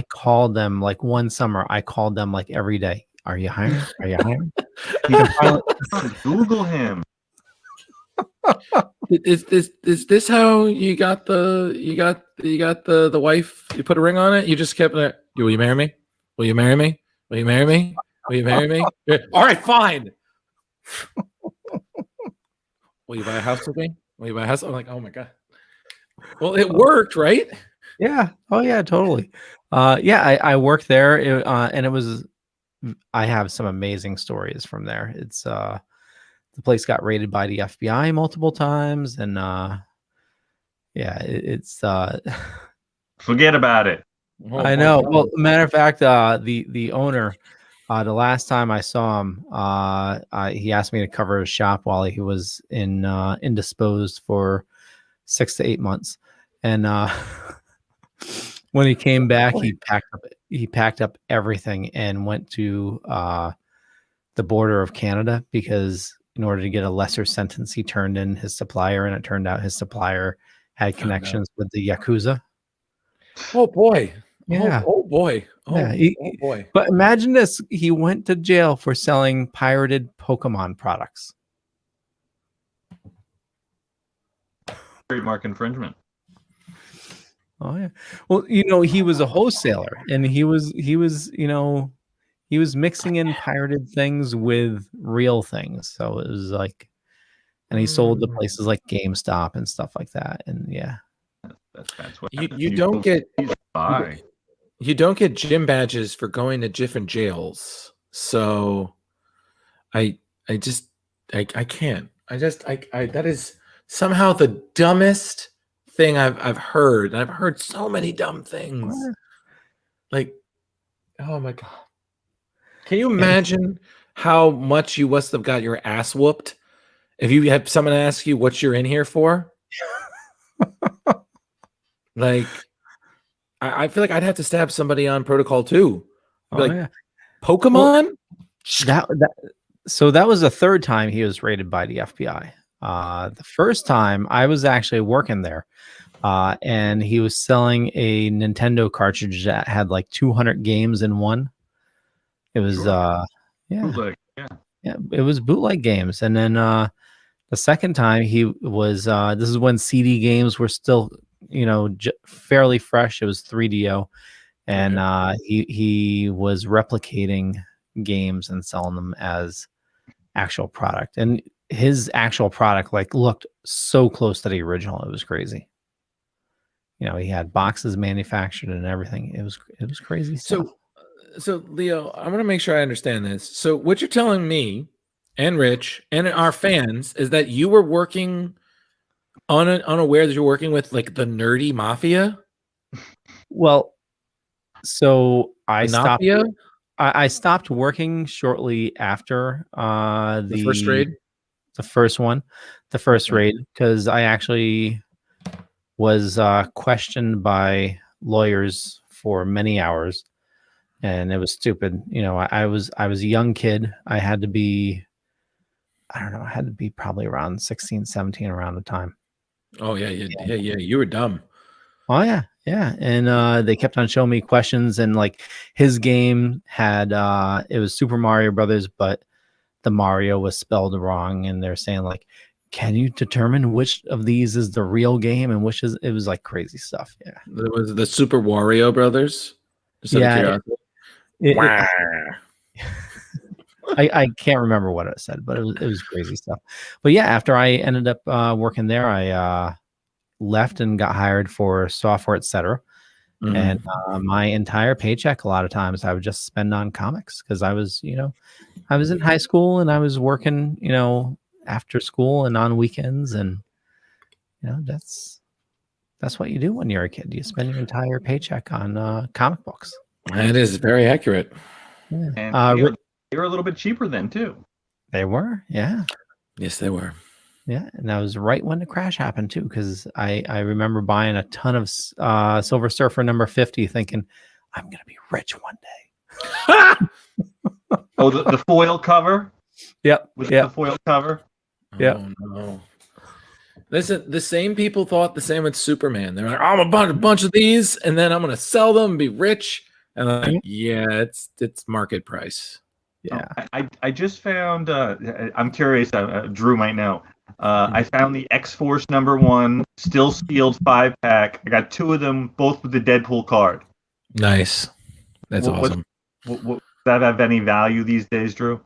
called them like one summer. I called them like every day. Are you hiring? Are you hiring? You can finally
Google him.
Is this how you got the wife? You put a ring on it. You just kept it. Will you marry me? Will you marry me? Will you marry me? Will you marry me? All right, fine. Will you buy a house with me? Will you buy a house? I'm like, oh my god. Well, it worked, right?
Yeah. Oh yeah, totally. I worked there, and it was. I have some amazing stories from there. It's the place got raided by the FBI multiple times, and it's
forget about it.
I know. Well, matter of fact, the owner, the last time I saw him, he asked me to cover his shop while he was indisposed for 6 to 8 months, and when he came back, he packed up everything and went to the border of Canada because in order to get a lesser sentence, he turned in his supplier, and it turned out his supplier had connections with the Yakuza.
Oh boy.
Yeah.
Oh boy.
Yeah,
Oh boy.
But imagine this. He went to jail for selling pirated Pokemon products.
Trademark infringement.
Oh yeah. Well, he was a wholesaler, and he was mixing in pirated things with real things. So it was like, and he sold to places like GameStop and stuff like that. And yeah,
that's what
you don't get gym badges for going to different jails. So I can't. That is somehow the dumbest thing I've heard. And I've heard so many dumb things. Like, oh my god. Can you imagine how much you must have got your ass whooped if you had someone ask you what you're in here for? Like, I feel like I'd have to stab somebody on protocol too. Yeah. Pokemon?
So that was the third time he was raided by the FBI. The first time I was actually working there, and he was selling a Nintendo cartridge that had like 200 games in one. It was
Bootleg,
it was bootleg games. And then the second time he was this is when CD games were still fairly fresh. It was 3DO, and he was replicating games and selling them as actual product. And his actual product looked so close to the original. It was crazy. He had boxes manufactured and everything. It was crazy stuff.
So Leo, I want to make sure I understand this. So what you're telling me and Rich and our fans is that you were working unaware that you're working with like the nerdy mafia?
Well, so I stopped working shortly after the
first raid.
The first one, the first raid, because I actually was questioned by lawyers for many hours, and it was stupid. I was a young kid. I had to be, I don't know, I had to be probably around 16, 17 around the time.
Oh yeah. You were dumb.
Oh yeah. And they kept on showing me questions, and like his game had it was Super Mario Brothers, but the Mario was spelled wrong, and they're saying like can you determine which of these is the real game and which is? It was like crazy stuff. Yeah,
There was the Super Wario Brothers. Just out of
yeah.
curiosity.
I can't remember what it said, but it was crazy stuff. But yeah, after I ended up working there, I left and got hired for software, etc. And my entire paycheck, a lot of times, I would just spend on comics because I was in high school and I was working, after school and on weekends, and that's what you do when you're a kid. You spend your entire paycheck on comic books.
That is very accurate.
Yeah.
And they were a little bit cheaper then too.
They were, yeah.
Yes, they were.
Yeah, and that was right when the crash happened too, because I remember buying a ton of Silver Surfer number 50, thinking I'm gonna be rich one day.
Oh, the foil cover.
Yep.
Was it the foil cover?
Yeah.
Oh no. Listen, the same people thought the same with Superman. They're like, I'm a bunch of these, and then I'm gonna sell them and be rich. And I'm like, yeah, it's market price.
Yeah.
I just found. I'm curious. Drew might know. I found the X-Force #1 still sealed 5-pack. I got 2 of them, both with the Deadpool card.
Nice. That's awesome.
Does that have any value these days, Drew?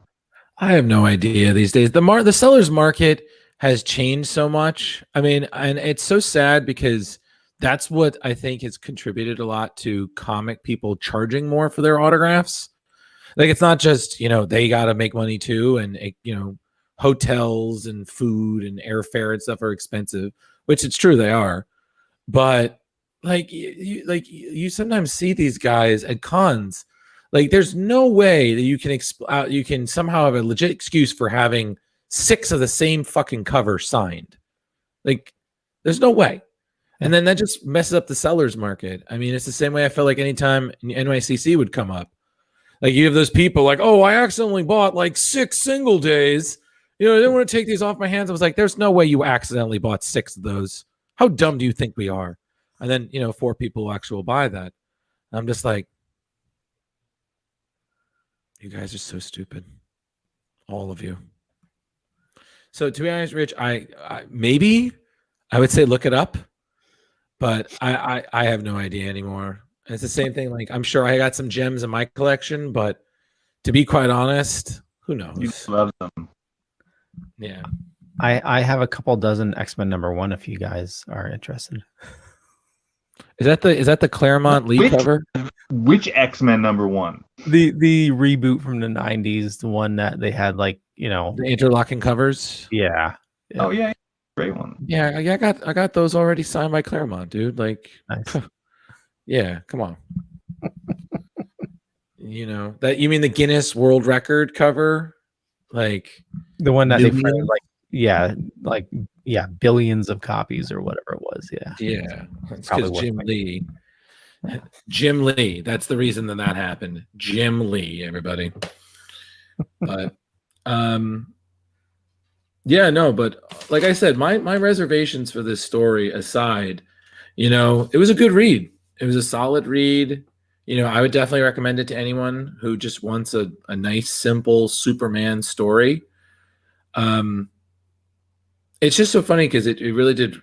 I have no idea these days. The seller's market has changed so much. I mean, and it's so sad because that's what I think has contributed a lot to comic people charging more for their autographs. Like, it's not just, they got to make money too. And, hotels and food and airfare and stuff are expensive, which it's true they are. But you sometimes see these guys at cons. Like, there's no way that you can somehow have a legit excuse for having 6 of the same fucking cover signed. Like, there's no way. And then that just messes up the seller's market. I mean, it's the same way I feel like anytime NYCC would come up. Like, you have those people like, oh, I accidentally bought like 6 single days. I didn't want to take these off my hands. I was like, there's no way you accidentally bought 6 of those. How dumb do you think we are? And then, 4 people actually will buy that. I'm just like, you guys are so stupid. All of you. So to be honest, Rich, I maybe I would say look it up, but I have no idea anymore. It's the same thing. Like, I'm sure I got some gems in my collection, but to be quite honest, who knows?
You love them.
Yeah.
I have a couple dozen X-Men #1 if you guys are interested.
Is that the Claremont Lee cover?
Which X-Men #1?
The reboot from the 90s, the one that they had the
interlocking covers.
Yeah.
Oh yeah, great one.
Yeah, I got those already signed by Claremont, dude. Like,
nice.
Yeah, come on. That you mean the Guinness World Record cover? Like
the one that they printed billions of copies or whatever it was. Yeah.
Yeah. It's because Jim Lee. That's the reason that happened. Jim Lee, everybody. But but like I said, my reservations for this story aside, it was a good read. It was a solid read. I would definitely recommend it to anyone who just wants a nice, simple Superman story. It's just so funny because it really did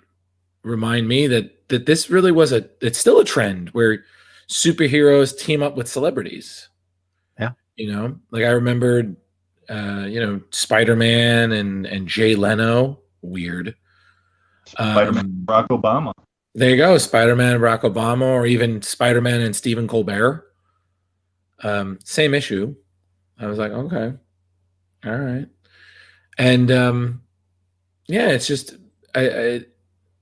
remind me that this really was it's still a trend where superheroes team up with celebrities.
Yeah.
Like I remembered, Spider-Man and Jay Leno. Weird.
Spider-Man, Barack Obama.
There you go, Spider-Man and Barack Obama, or even Spider-Man and Stephen Colbert. Same issue. I was like, okay, all right. And it's just I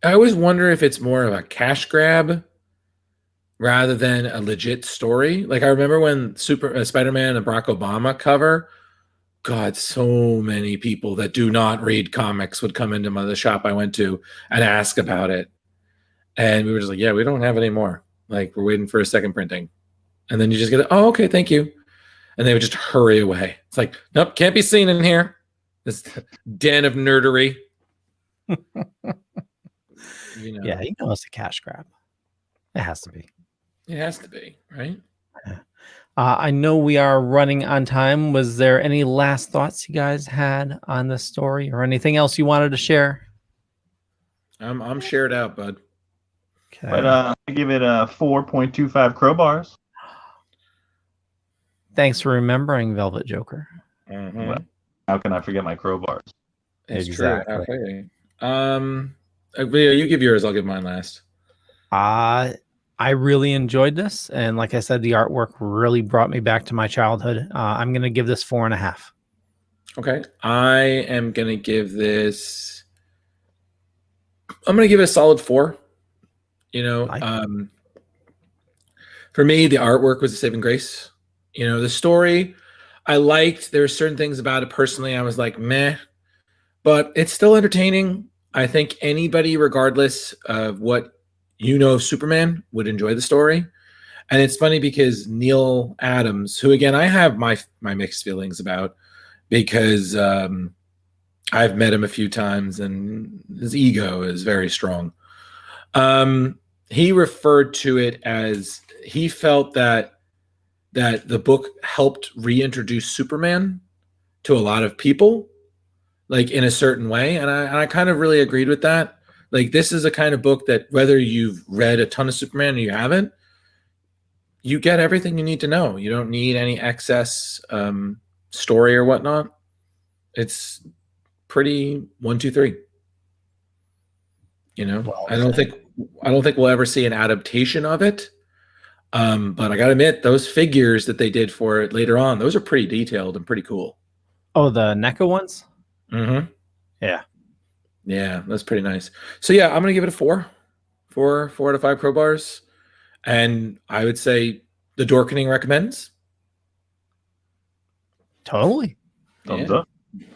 always wonder if it's more of a cash grab rather than a legit story. Like I remember when Spider-Man and Barack Obama cover. God, so many people that do not read comics would come into the shop I went to and ask about it. And we were just like, yeah, we don't have any more. Like, we're waiting for a second printing. And then you just get, oh, okay, thank you. And they would just hurry away. It's like, nope, can't be seen in here. This den of nerdery.
Yeah, it's a cash grab. It has to be.
It has to be, right?
I know we are running on time. Was there any last thoughts you guys had on this story or anything else you wanted to share?
I'm shared out, bud.
Okay.
But I give it a 4.25 crowbars.
Thanks for remembering, Velvet Joker.
Well, how can I forget my crowbars?
It's
Exactly.
true. You give yours, I'll give mine last.
I really enjoyed this, and like I said, the artwork really brought me back to my childhood. I'm going to give this 4.5.
Okay, I am going to give this. I'm going to give it a solid 4. You know, for me, the artwork was a saving grace. You know, the story I liked. There were certain things about it personally I was like, meh, but it's still entertaining. I think anybody, regardless of what you know of Superman, would enjoy the story. And it's funny because Neal Adams, who again I have my mixed feelings about, because I've met him a few times and his ego is very strong. He referred to it as he felt that the book helped reintroduce Superman to a lot of people, like in a certain way. And I kind of really agreed with that. Like, this is a kind of book that whether you've read a ton of Superman or you haven't, you get everything you need to know. You don't need any excess story or whatnot. It's pretty 1, 2, 3. You know,
Well,
I don't think we'll ever see an adaptation of it. But I gotta admit, those figures that they did for it later on, those are pretty detailed and pretty cool.
Oh, the NECA ones?
Mm-hmm.
Yeah.
Yeah, that's pretty nice. So yeah, I'm gonna give it a 4 out of 5 crowbars. And I would say the Dorkening recommends.
Totally.
Thumbs up.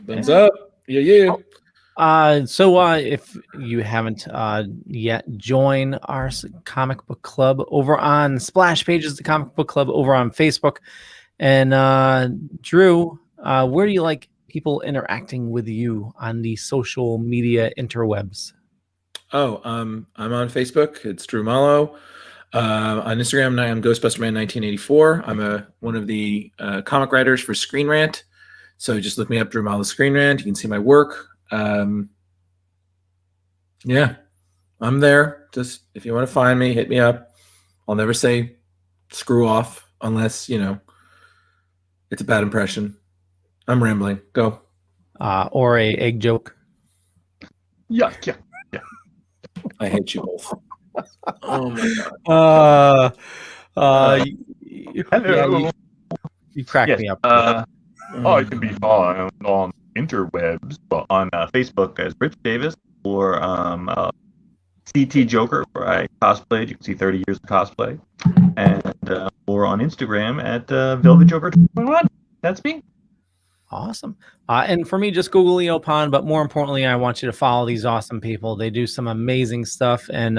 Thumbs up. Yeah.
So if you haven't yet, join our comic book club over on Splash Pages, the comic book club over on Facebook. And Drew, where do you like people interacting with you on the social media interwebs?
Oh, I'm on Facebook. It's Drew Mallow. On Instagram, I'm Ghostbusterman1984. I'm one of the comic writers for Screen Rant. So just look me up, Drew Mallow Screen Rant. You can see my work. Yeah, I'm there. Just if you want to find me, hit me up. I'll never say screw off unless, you know, it's a bad impression. I'm rambling. Go.
Or a egg joke.
Yeah.
I hate you both. Oh my god.
Hello.
You cracked me up.
I can be found on interwebs, but on Facebook as Rich Davis, or CT Joker, where I cosplayed. You can see 30 years of cosplay. And or on Instagram at Velvet Joker 21. That's me.
Awesome. And for me, just Google Leo Pond. But more importantly, I want you to follow these awesome people. They do some amazing stuff. And,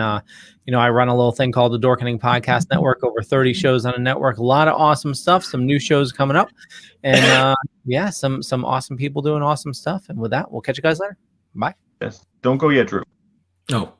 you know, I run a little thing called the Dorkening Podcast Network, over 30 shows on a network. A lot of awesome stuff. Some new shows coming up. And, yeah, some awesome people doing awesome stuff. And with that, we'll catch you guys later. Bye.
Yes. Don't go yet, Drew.
Oh.